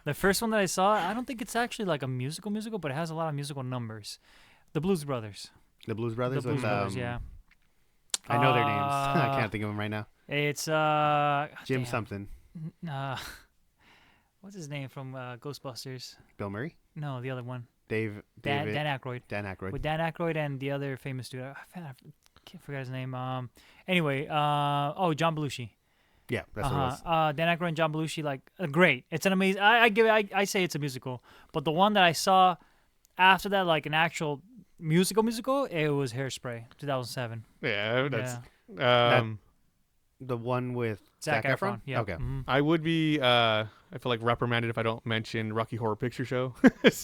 the first one that I saw, I don't think it's actually like a musical, but it has a lot of musical numbers. The Blues Brothers. The Blues Brothers. The Blues with, Brothers, yeah. I know their names. I can't think of them right now. It's Jim damn. something. What's his name from Ghostbusters? Bill Murray. No, the other one. David. Dan Aykroyd. Dan Aykroyd. With Dan Aykroyd and the other famous dude. I can't forget his name. Anyway, John Belushi. Yeah, that's what it was. Dan Aykroyd and John Belushi, like great. It's an amazing. I say it's a musical, but the one that I saw after that, like an actual musical, it was Hairspray, 2007. Yeah, that's. The one with Zac Efron. Yeah. Okay. Mhm. I would be. I feel like reprimanded if I don't mention Rocky Horror Picture Show.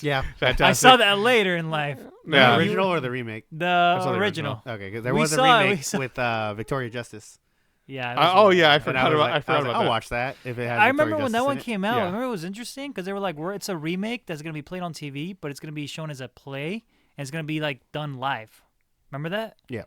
Yeah. Fantastic. I saw that later in life. Yeah. The original or the remake? The saw the original. Okay, 'cause there We was a saw it, we remake saw- with Victoria Justice. Yeah. it Oh was- yeah, I And forgot was about. like- I forgot was about like, I'll that. watch that if it has. I remember Victoria when that Justice one in it. came out. Yeah. I remember it was interesting because they were like, it's a remake that's going to be played on TV, but it's going to be shown as a play, and it's going to be like done live. Remember that? Yeah.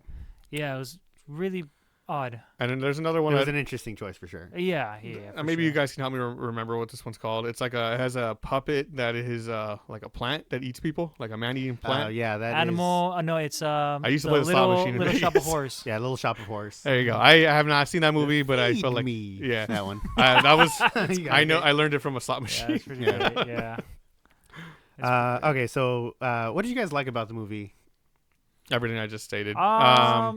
Yeah, it was really odd. And then there's another It one. was that, an interesting choice for sure. Yeah. For maybe you sure. guys can help me remember what this one's called. It's like it has a puppet that is like a plant that eats people, like a man-eating plant. Yeah, that Animal. No, it's I used to play the slot little, machine in Little Shop of Vegas. Horrors. Yeah, Little Shop of Horrors. There you go. I have not seen that movie, but I Feed felt like me. yeah. That one. That was. You I got know. it. I learned it from a slot Yeah, machine. that's pretty Yeah. great. Yeah. Okay, so what did you guys like about the movie? Everything I just stated.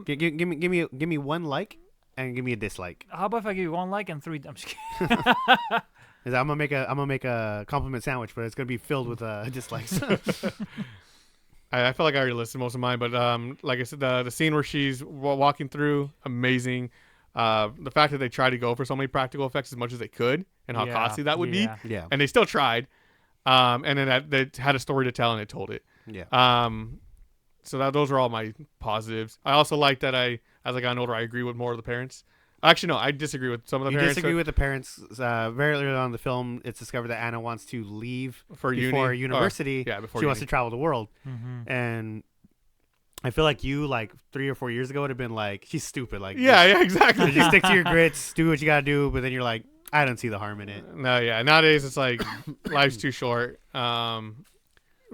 Give me one like and give me a dislike. How about if I give you one like and three? I'm just kidding. 'Cause I'm gonna make a compliment sandwich, but it's gonna be filled with dislikes. I feel like I already listed most of mine, but like I said, the scene where she's walking through, amazing. The fact that they tried to go for so many practical effects as much as they could, and how Yeah, costly that would yeah. be, Yeah, and they still tried. And then they had a story to tell, and it told it. yeah. So those are all my positives. I also like that as I got older, I agree with more of the parents. Actually, no, I disagree with some of the You parents. disagree with the parents. Very early on in the film, it's discovered that Anna wants to leave for before uni, university. yeah, before She wants uni. to travel the world, Mm-hmm. and I feel like you, like 3 or 4 years ago, would have been like, "She's stupid." Like, Yeah, exactly. just stick to your grits, do what you gotta do. But then you're like, I don't see the harm in it. No, yeah. Nowadays, it's like life's too short.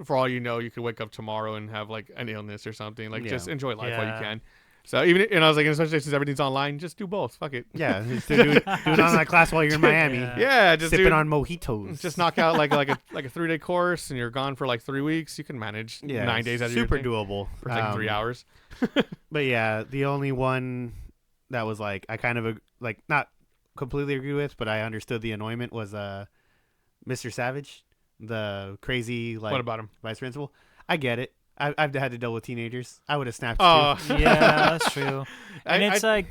For all you know, you could wake up tomorrow and have like an illness or something. Like, Yeah. just enjoy life while you Yeah. can. So and I was like, especially since everything's online, just do both. Fuck it. Yeah, just do it online class while you're in Miami, Yeah. Yeah, just sipping do it. on mojitos. Just knock out like a 3-day course, and you're gone for like 3 weeks. You can manage 9 days out of your super thing doable for like 3 hours. But yeah, the only one that was like I kind of like not completely agree with, but I understood the annoyment was Mr. Savage, the crazy like What about him? vice principal. I get it. I've had to deal with teenagers. I would have snapped. Oh, too. Yeah, that's true. And it's like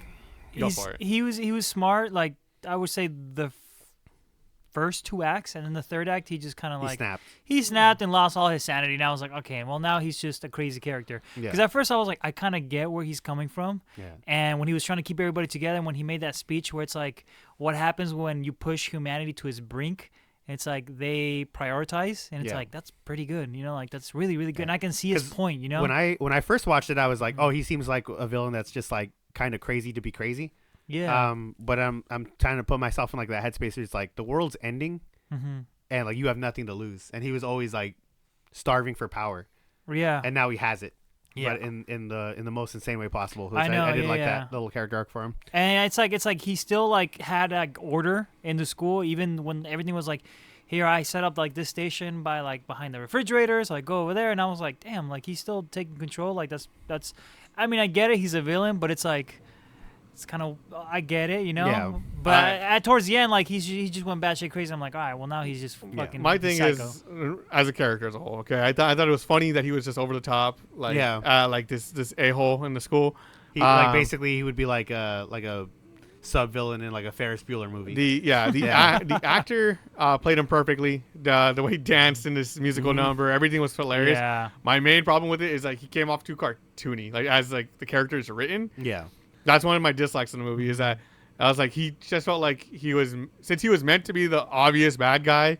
Go for it. he was smart. Like I would say the first 2 acts, and then the third act he just kind of He like snapped. he snapped and lost all his sanity. And I was like, okay, well now he's just a crazy character. Yeah. Because at first I was like, I kind of get where he's coming from. Yeah. And when he was trying to keep everybody together, and when he made that speech where it's like, what happens when you push humanity to its brink? It's like they prioritize, and it's Yeah. like that's pretty good, like that's really really good. And I can see his 'Cause point, When I first watched it, I was like, oh, he seems like a villain that's just like kind of crazy to be crazy. Yeah. But I'm trying to put myself in like that headspace where it's like the world's ending Mm-hmm. and like you have nothing to lose, and he was always like starving for power, Yeah. and now he has it. Yeah. But in the most insane way possible. Which I know, I did yeah, like yeah. that little character arc for him. And it's like he still like had like order in the school, even when everything was like, here I set up like this station by like behind the refrigerator, so I go over there, and I was like, damn, like he's still taking control. Like that's, I mean, I get it, he's a villain, but it's like, it's kind of, I get it, you know. Yeah. But at towards the end, like he just went batshit crazy. I'm like, all right, well now he's just fucking. My thing psycho. is, as a character as a whole, okay, I thought it was funny that he was just over the top, like like this a-hole in the school. He like basically he would be like a sub villain in like a Ferris Bueller movie. The actor played him perfectly. The way he danced in this musical number, everything was hilarious. Yeah. My main problem with it is like he came off too cartoony, like as like the character is written. Yeah. That's one of my dislikes in the movie, is that I was like, he just felt like since he was meant to be the obvious bad guy,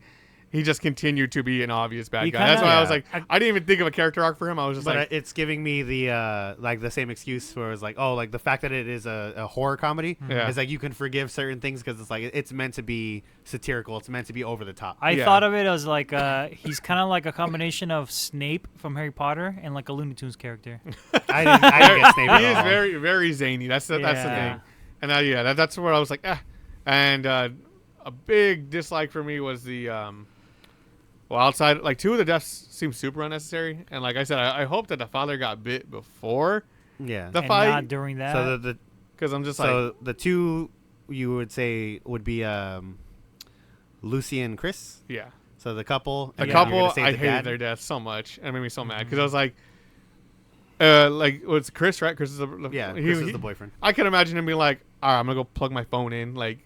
he just continued to be an obvious bad guy. That's why I was like, I didn't even think of a character arc for him. I was just but like, it's giving me the like the same excuse where it's like, oh, like the fact that it is a horror comedy is like you can forgive certain things because it's like it's meant to be satirical. It's meant to be over the top. I thought of it as like he's kind of like a combination of Snape from Harry Potter and like a Looney Tunes character. I didn't get Snape at he is all. very, very zany. That's the thing. And that's where I was like, And a big dislike for me was the well, outside, like 2 of the deaths seemed super unnecessary, and like I said, I hope that the father got bit before the and fight, not during that. So because I'm just so the 2 you would say would be Lucy and Chris. Yeah. So the couple. The and couple, you're gonna say I the hated dad? their death so much. It made me so mad because I was like, it's Chris, right? Chris is the Chris is the boyfriend. I could imagine him being like, all right, I'm gonna go plug my phone in, like,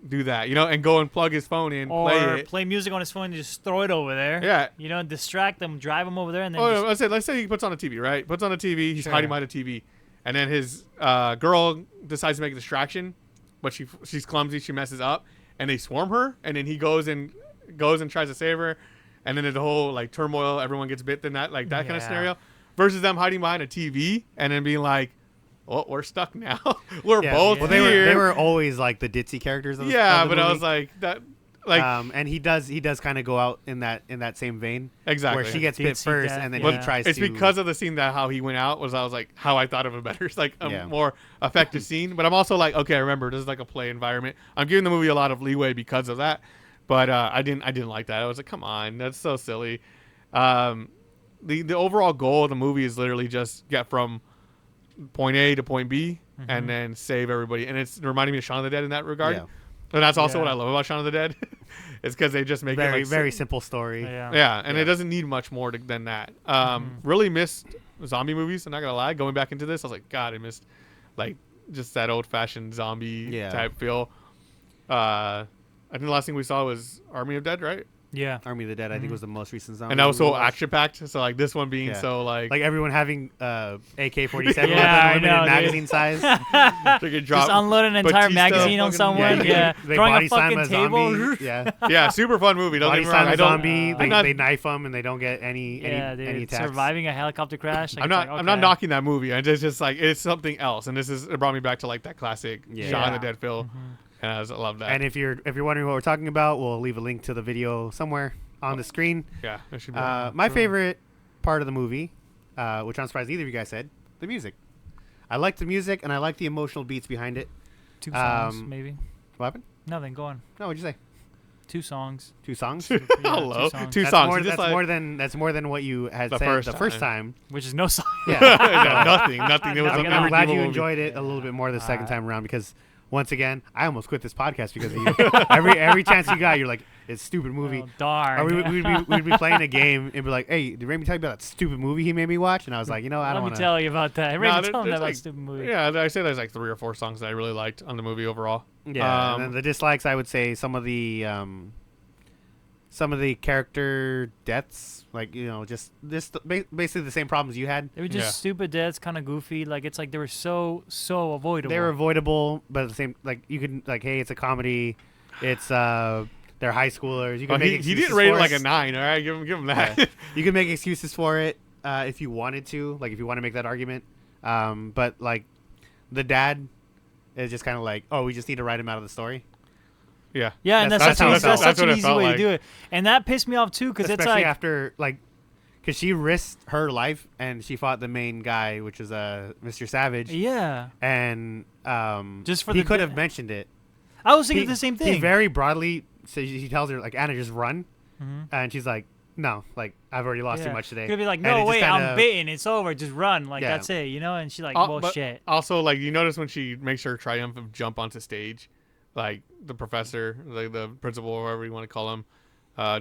do that, and go and plug his phone in, or play it, music on his phone and just throw it over there. Yeah. Distract them, drive them over there, and then. Let's say he puts on a TV, right? Puts on a TV, he's hiding behind a TV, and then his girl decides to make a distraction, but she's clumsy, she messes up, and they swarm her, and then he goes and tries to save her, and then the whole like turmoil, everyone gets bit, then that kind of scenario, versus them hiding behind a TV and then being like, well, we're stuck now. We're both well, here. they were always like the ditzy characters of the but movie. I was like that, like, and he does kind of go out in that same vein, exactly, where she gets bit Ditzy first, death, and then yeah. he tries. It's to... because of the scene that how he went out was, I was like, how I thought of it better. It's like a more effective scene, but I'm also like, okay, remember this is like a play environment. I'm giving the movie a lot of leeway because of that, but I didn't like that. I was like, come on, that's so silly. The overall goal of the movie is literally just get from point A to point B and then save everybody, and it's reminding me of Shaun of the Dead in that regard. Yeah. And that's also what I love about Shaun of the Dead. It's because they just make very it like very simple story. and it doesn't need much more than that. Really missed zombie movies. I'm not gonna lie. Going back into this, I was like, God, I missed like just that old fashioned zombie type feel. I think the last thing we saw was Army of Dead, right? Yeah. Army of the Dead, I think, was the most recent zombie. And that was so movie we watched. action packed. So like this one being so like everyone having AK-47 Yeah, I weapon, know, limited dude. magazine size. they could drop, Just unload an entire Batista magazine on fucking- someone. yeah. They Throwing body a slam fucking a table. zombie. Yeah, yeah, super fun movie. Don't body get me wrong. slam I a don't. zombie. I'm not, They knife them and they don't get any dude. attacks. Surviving a helicopter crash. Like, I'm not. it's like, I'm not okay. knocking that movie. It's just like it's something else, and it brought me back to like that classic Shaun of the Dead feel, and I love that. And if you're wondering what we're talking about, we'll leave a link to the video somewhere on the screen. yeah, it should be. My favorite part of the movie, which I'm surprised either of you guys said, the music. I like the music and I like the emotional beats behind it. 2 songs, maybe. What happened? Nothing. Go on. No, what'd you say? 2 songs. 2 songs? Hello, 2 songs. two That's songs. more, Just that's like- more than what you had The said first the first time. time. Which is no song. Yeah. Yeah, nothing. It was I'm a I'm glad you movie. enjoyed it a little bit more the second time around because once again, I almost quit this podcast because of you. every chance you got, you're like, it's a stupid movie. Oh, darn. Or we'd be playing a game and be like, hey, did Raimi tell you about that stupid movie he made me watch? And I was like, I don't Let me want to. tell you about that. Nah, Raven, tell him there's that about like- stupid movie. Yeah, I say there's like 3 or 4 songs that I really liked on the movie overall. Yeah, and then the dislikes, I would say some of the character deaths, like just basically the same problems you had. They were just stupid deaths, kind of goofy. Like it's like they were so avoidable. They were avoidable, but at the same, like you could like, hey, it's a comedy, it's they're high schoolers. You can make he excuses didn't rate it for like a 9. All right, give him that. Yeah. You can make excuses for it if you wanted to, like if you want to make that argument. But like the dad is just kind of like, oh, we just need to write him out of the story. Yeah. Yeah, and That's that's how it such felt. an That's what it easy felt way like. to do it. And that pissed me off too, because it's Especially like after like, because she risked her life and she fought the main guy, which was Mr. Savage. Yeah. And Just for he the could have mentioned it. I was thinking the same thing. He very broadly says, he tells her like, Anna, just run, Mhm. and she's like, no, like I've already lost too much today. Could be like, And it no, just wait, kinda- I'm bitten. It's over. Just run. Like, Yeah. that's it, you know? And she's like, But bullshit. Also, like, you notice when she makes her triumphant jump onto stage, like the professor, like the principal, or whatever you want to call him,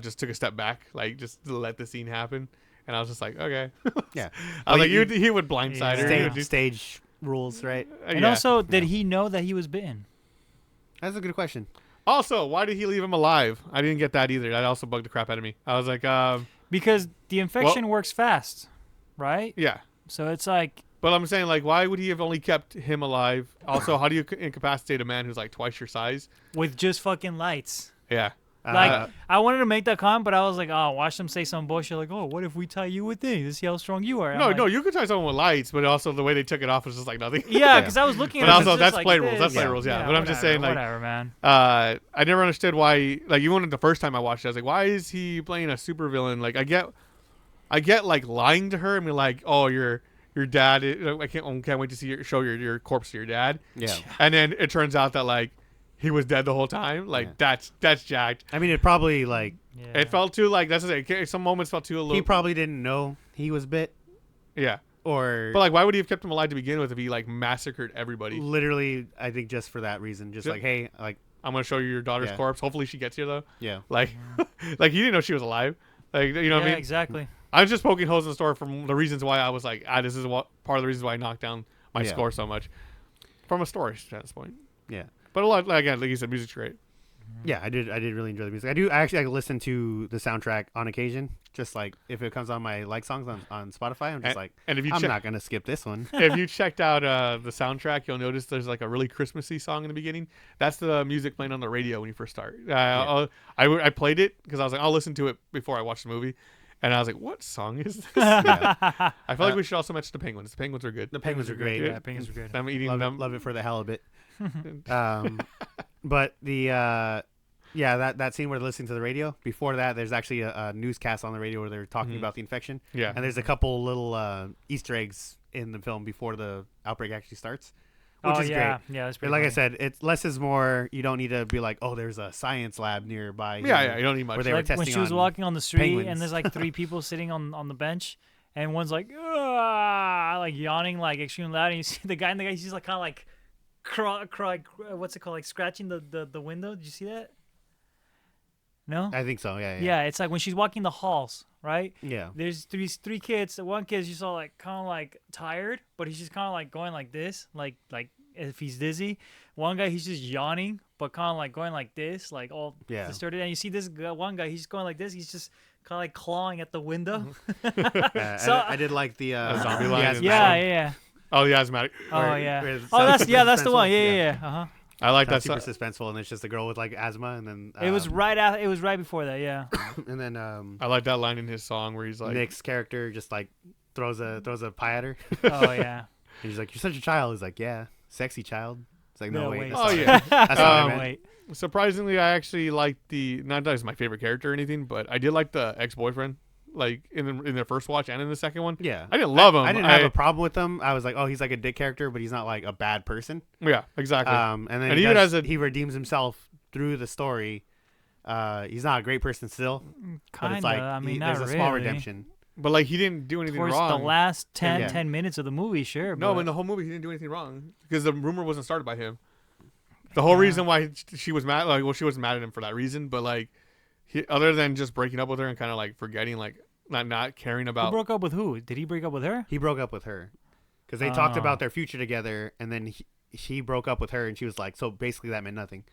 just took a step back, like just to let the scene happen. And I was just like, okay. Yeah. I was like, you- he would blindside her. He Stage, would do- stage rules, right? And yeah. also, did he know that he was bitten? That's a good question. Also, why did he leave him alive? I didn't get that either. That also bugged the crap out of me. I was like, Because the infection works fast, right? yeah. So it's like, But I'm saying, like, why would he have only kept him alive? Also, how do you incapacitate a man who's like twice your size? with just fucking lights. Yeah. Like, I wanted to make that comment, but I was like, oh, watch them say some bullshit like, oh, what if we tie you with things to see how strong you are? No, you could tie someone with lights, but also the way they took it off was just like nothing. Yeah, because I was looking at But it. also, it's that's just like play rules. That's this. play rules, yeah. But I'm just saying, like, whatever, man. I never understood why, like, even the first time I watched it, I was like, why is he playing a supervillain? Like, I get like lying to her and be like, oh, your dad, I can't wait to see show your corpse to your dad. Yeah. And then it turns out that like he was dead the whole time. Like that's jacked. I mean, it probably like Yeah. It felt too like that's the thing. Some moments felt too a little. he probably didn't know he was bit, yeah. or But like, why would he have kept him alive to begin with if he like massacred everybody? literally, I think just for that reason, just Yep. like, hey, like, I'm gonna show you your daughter's Yeah. corpse. Hopefully she gets here though. yeah, Like, like he didn't know she was alive. Like, you know what I mean? Exactly. I was just poking holes in the story from the reasons why I was like, this is what part of the reasons why I knocked down my Yeah. score so much, from a story standpoint. yeah, But a lot, like, again, like you said, music's great. yeah. I did really enjoy the music. I actually listen to the soundtrack on occasion, just like if it comes on my like songs on Spotify. I'm just like, And if you I'm check, not gonna skip this one. if you checked out the soundtrack, you'll notice there's like a really Christmassy song in the beginning. That's the music playing on the radio when you first start. I played it because I was like, I'll listen to it before I watch the movie. And I was like, what song is this? I feel like we should also mention the Penguins. The Penguins are good. The Penguins are great. Yeah, penguins are good. I'm eating Love them. it, love it for the hell of it. But the that scene where they're listening to the radio. Before that, there's actually a newscast on the radio where they're talking about the infection. Yeah. And there's a couple little Easter eggs in the film before the outbreak actually starts, which is yeah. great. Yeah, that's But pretty like I funny. said, it's less is more. You don't need to be like, oh, there's a science lab nearby. Yeah, you don't need much. Where they were Like when testing she was on walking on the street penguins. and there's like 3 people sitting on the bench and one's like, "Ah," like yawning like extremely loud, and you see the guy he's just like kind of like what's it called, like scratching the window. Did you see that? No. I think so. Yeah. Yeah, it's like when she's walking the halls, right? Yeah. There's three kids. The one kid's just all like kind of like tired, but he's just kind of like going like this, like if he's dizzy. One guy, he's just yawning, but kind of like going like this, like all Yeah. distorted. And you see this guy, one guy, he's just going like this. He's just kind of like clawing at the window. So- I did like the zombie the line in asthmatic- Yeah. Oh, the asthmatic. Oh Where- yeah. where it Oh, sounds that's the one. suspenseful. Yeah. Uh-huh. I like that. Sounds super suspenseful, and it's just a girl with like asthma, and then It was right after. It was right before that. Yeah. and then I like that line in his song where he's like, Nick's character just like throws a pie at her. Oh yeah. And he's like, "You're such a child." He's like, "Yeah, sexy child." It's like, "No, No, wait." wait. That's Oh not yeah. it. That's not what I Um, meant. Wait. Surprisingly, I actually liked not that it's my favorite character or anything, but I did like the ex-boyfriend, like in the first watch and in the second one. Yeah, I didn't love him. I didn't have a problem with him. I was like, "Oh, he's like a dick character, but he's not like a bad person." Yeah, exactly. And then And he, even does- as a- he redeems himself through the story. He's not a great person still, but Kinda. it's like I mean, there's not a small really. redemption. But like he didn't do anything Towards wrong. the last 10 Yeah. minutes of the movie, sure. No, but in the whole movie he didn't do anything wrong because the rumor wasn't started by him. The whole reason why she was mad, like, well, she wasn't mad at him for that reason, but like, other than just breaking up with her and kind of like forgetting, like not caring Who about. broke up with who? Did he break up with her? He broke up with her because they talked Oh. about their future together, and then she broke up with her, and she was like, "So basically, that meant nothing."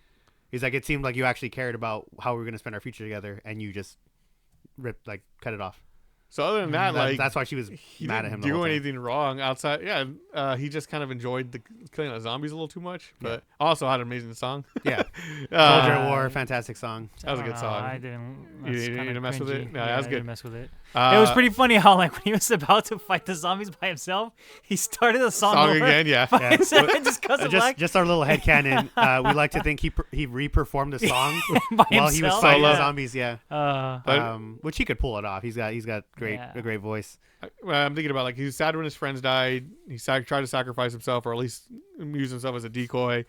He's like, "It seemed like you actually cared about how we were gonna spend our future together, and you just cut it off." So other than that, like that's why she was he mad at didn't him. The do whole time. anything wrong outside. Yeah, he just kind of enjoyed the killing the zombies a little too much, but also had an amazing song. Yeah, Uh, Soldier at War, fantastic song. That was a good I don't song. know, I didn't. You that's didn't kinda mess with it? cringy. No, Yeah, that was I good. didn't mess with it. It was pretty funny how like when he was about to fight the zombies by himself, he started the song over again. Yeah. by Yeah. himself and just cuts it black Just our little headcanon. We like to think he re-performed the song by while he was himself. fighting the Solo. zombies. Yeah, which he could pull it off. He's got a great voice. I'm thinking about like he was sad when his friends died. He tried to sacrifice himself, or at least use himself as a decoy.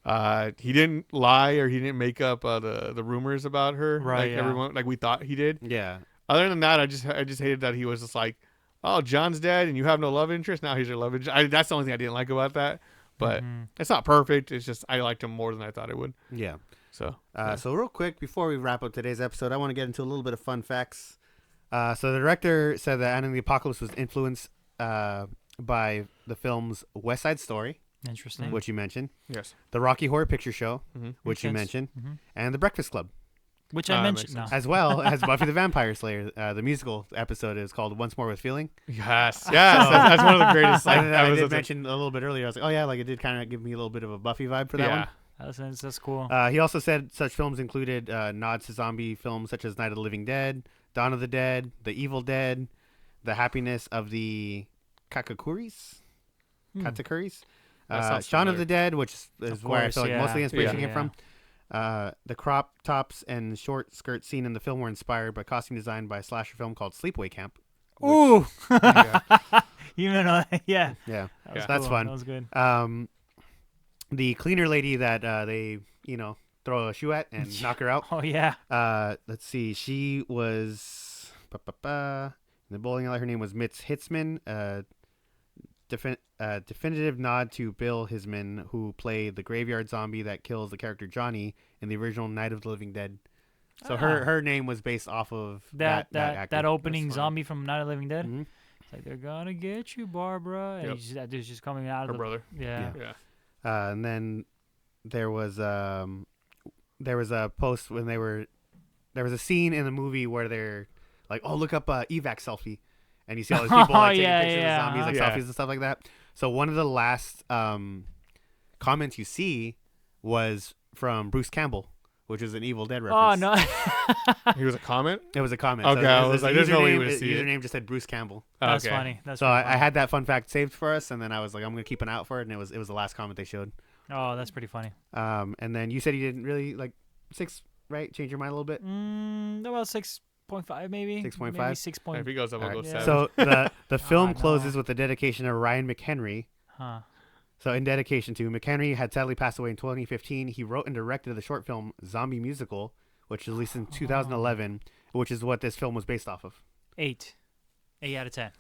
He didn't lie or he didn't make up the rumors about her. Right, Like yeah. everyone, like we thought he did. Yeah, Other than that, I just hated that he was just like, oh, John's dead and you have no love interest. Now he's your love interest. That's the only thing I didn't like about that. But it's not perfect. It's just I liked him more than I thought I would. yeah. So So real quick before we wrap up today's episode, I want to get into a little bit of fun facts. So the director said that Anna and the Apocalypse was influenced by the film's West Side Story, Interesting. which you mentioned, yes. the Rocky Horror Picture Show, Mhm. which you sense. mentioned, Mhm. and the Breakfast Club, Which I makes mentioned. No. sense. as well as Buffy the Vampire Slayer. The musical episode is called Once More with Feeling. Yes. That's one of the greatest. Like, I did episodes. mention a little bit earlier. I was like, oh yeah, like it did kind of give me a little bit of a Buffy vibe for that Yeah. one. That's cool. He also said such films included nods to zombie films such as Night of the Living Dead, Dawn of the Dead, The Evil Dead, The Happiness of the Katakuris, Katakuris, That sounds Shaun of familiar. the Dead, which is where I course, feel like most of the yeah. inspiration Yeah. came from. The crop tops and short skirt scene in the film were inspired by costume design by a slasher film called Sleepaway Camp. Ooh. Yeah. You know, yeah. Yeah, That was that's cool. fun. That was good. The cleaner lady that they throw a shoe at and knock her out. Oh yeah. Let's see. She was in the bowling alley. Her name was Mitz Hitzman. Definitive nod to Bill Hisman, who played the graveyard zombie that kills the character Johnny in the original Night of the Living Dead. So her name was based off of that actor. That opening That's funny. zombie from Night of the Living Dead. Mhm. It's like they're gonna get you, Barbara. And Yep. that dude's just coming out Her of the brother. Yeah. Yeah. And then there was a post when there was a scene in the movie where they're like, oh, look up evac selfie, and you see all these people like taking Yeah, pictures yeah, of zombies, like yeah. selfies and stuff like that. So one of the last comments you see was from Bruce Campbell, which is an Evil Dead Oh reference. He no. was a comment. It was a comment. Okay, I was like, there's no way you would his see it. username just said Bruce Campbell. That's Okay. funny. That's So pretty I funny. had that fun fact saved for us, and then I was like, I'm gonna keep an eye out for it, and it was the last comment they showed. Oh, that's pretty funny. And then you said you didn't really like 6, right? Change your mind a little bit. About 6.5 maybe. 6.5? Maybe 6. If he goes up, I'll Alright. go Yeah. 7. So the film no. closes with the dedication of Ryan McHenry. Huh. So in dedication to McHenry had sadly passed away in 2015. He wrote and directed the short film Zombie Musical, which was released in 2011, which is what this film was based off of. 8 out of 10.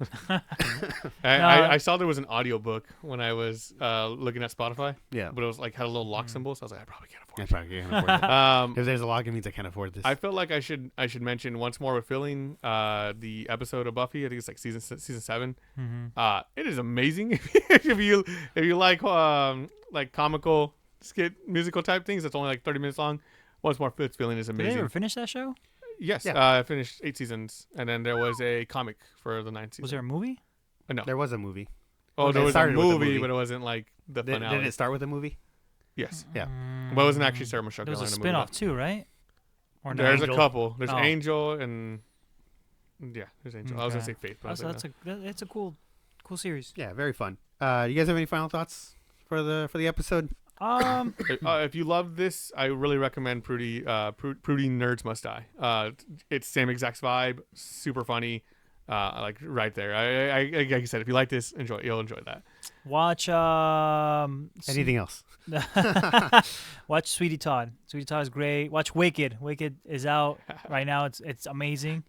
I saw there was an audiobook when I was looking at Spotify, Yeah. but it was like had a little lock symbol, so I was like, I probably can't afford I it. probably can't afford it. Um, If there's a log, it means I can't afford this. I feel like I should mention once more with feeling the episode of Buffy. I think it's like season 7. Mm-hmm. It is amazing if you like comical skit musical type things. It's only like 30 minutes long. Once more with feeling is Did they amazing. ever finish that show? Yes, Yeah. I finished 8 seasons, and then there was a comic for the 9th season. Was there a movie? No. There was a movie. Oh, there It was a started with a movie, movie. but it wasn't like the Did finale. it start with a movie? Yes. Yeah. But it wasn't actually Sarah Michelle There was a Gellar in the spin-off movie, too, right? Or though. no? There's Angel. a couple. There's Oh. Angel and yeah, there's Angel. I was gonna Okay. say Faith, but I was That's like, it's a cool series. Yeah, very fun. You guys have any final thoughts for the episode? Um, no. If you love this, I really recommend Prudy Nerds Must Die. It's same exact vibe, super funny, like right there. I like I said, if you like this, you'll enjoy that. watch Anything else? watch Sweetie Todd. Sweetie Todd is great. Watch Wicked. Wicked is out right now. It's amazing.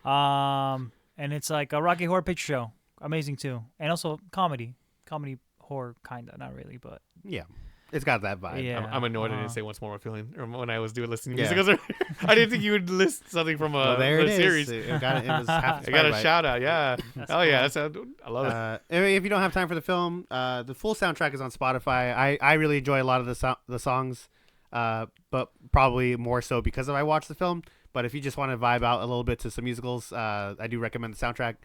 And it's like a Rocky Horror Picture Show. Amazing too. And also comedy horror kinda, not really, but Yeah, it's got that vibe. yeah. I'm annoyed I didn't say once more with feeling or when I was listening to Yeah. music. I didn't think you would list something from Well, there a it is. series. It was half I got inspired a by it. shout out, yeah. That's Oh yeah, cool. I love it. If you don't have time for the film, the full soundtrack is on Spotify. I really enjoy a lot of the songs, but probably more so because I watched the film. But if you just want to vibe out a little bit to some musicals, I do recommend the soundtrack.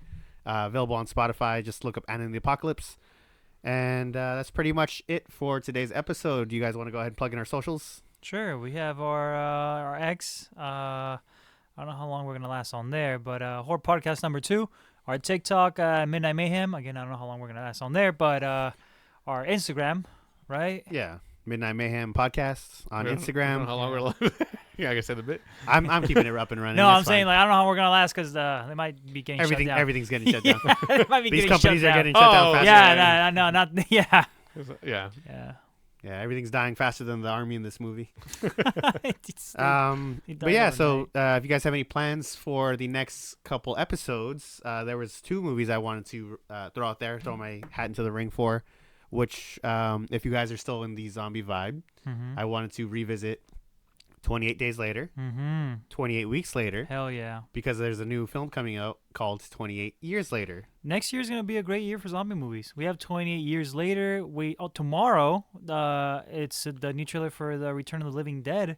Available on Spotify. Just look up Anna and the Apocalypse. And that's pretty much it for today's episode. Do you guys want to go ahead and plug in our socials? Sure. We have our X, I don't know how long we're gonna last on there, but horror podcast number 2, our TikTok, Midnight Mayhem. Again, I don't know how long we're gonna last on there, but our Instagram, right? Yeah. Midnight Mayhem podcasts on We don't Instagram. know how long we're yeah, like I said, a bit. I'm keeping it up and running. No, It's I'm saying fine. like I don't know how we're gonna last because they might be getting shut down. Everything's getting shut down. They might be These getting companies shut are down. getting shut down Oh, faster. Yeah, no, not yeah, Yeah. yeah. Yeah, everything's dying faster than the army in this movie. It's- it But dies yeah, overnight. so if you guys have any plans for the next couple episodes, there was 2 movies I wanted to throw out there, throw my hat into the ring for, which if you guys are still in the zombie vibe, I wanted to revisit 28 Days Later, 28 Weeks Later, Hell yeah. because there's a new film coming out called 28 Years Later. Next year's gonna be a great year for zombie movies. We have 28 Years Later. Tomorrow, it's the new trailer for the Return of the Living Dead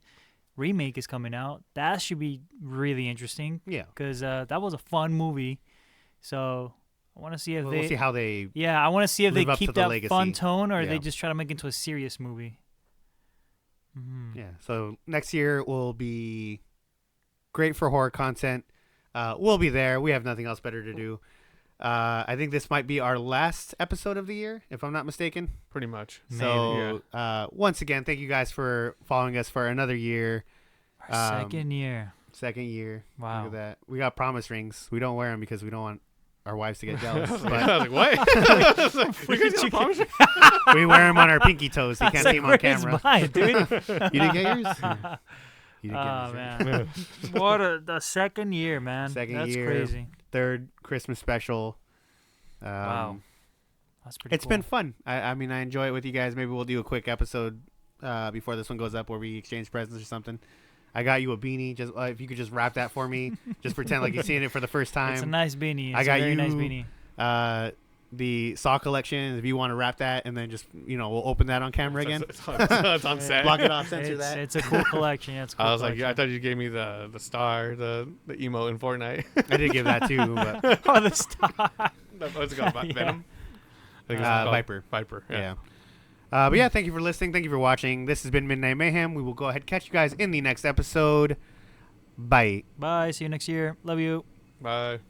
remake is coming out. That should be really interesting Yeah. because that was a fun movie. So I want to see if We'll they. see how they... Yeah, I want to see if they live up keep to the that legacy. fun tone or Yeah. they just try to make it into a serious movie. Yeah, so next year will be great for horror content. We'll be there. We have nothing else better to do. I think this might be our last episode of the year, if I'm not mistaken. Pretty much. So once again, thank you guys for following us for another year. Our second year. Second year. Wow. Look at that. We got promise rings. We don't wear them because we don't want our wives to get jealous. I But was like, what? I was like, you guys got promise ring? we wear them on our pinky toes. You can't see them on Where's camera. mine, dude? You didn't get yours? You didn't get Oh yours, right? man, what the second year, man. Second That's year. crazy. Third Christmas special. Wow. That's pretty. It's cool. been fun. I mean, I enjoy it with you guys. Maybe we'll do a quick episode before this one goes up where we exchange presents or something. I got you a beanie. Just if you could just wrap that for me. Just pretend like you're seeing it for the first time. It's a nice beanie. It's I got a very nice you- beanie. The saw collection. If you want to wrap that, and then just we'll open that on camera again. It's on set. Block it off. Censor It's, that. it's a cool collection. Yeah, it's a cool I was like, yeah, I collection. thought you gave me the star, the emote in Fortnite. I did give that too, but Oh, the star. What's it called? Yeah. Venom? I think it's called Viper. Viper. Yeah. But yeah, thank you for listening. Thank you for watching. This has been Midnight Mayhem. We will go ahead and catch you guys in the next episode. Bye. Bye. See you next year. Love you. Bye.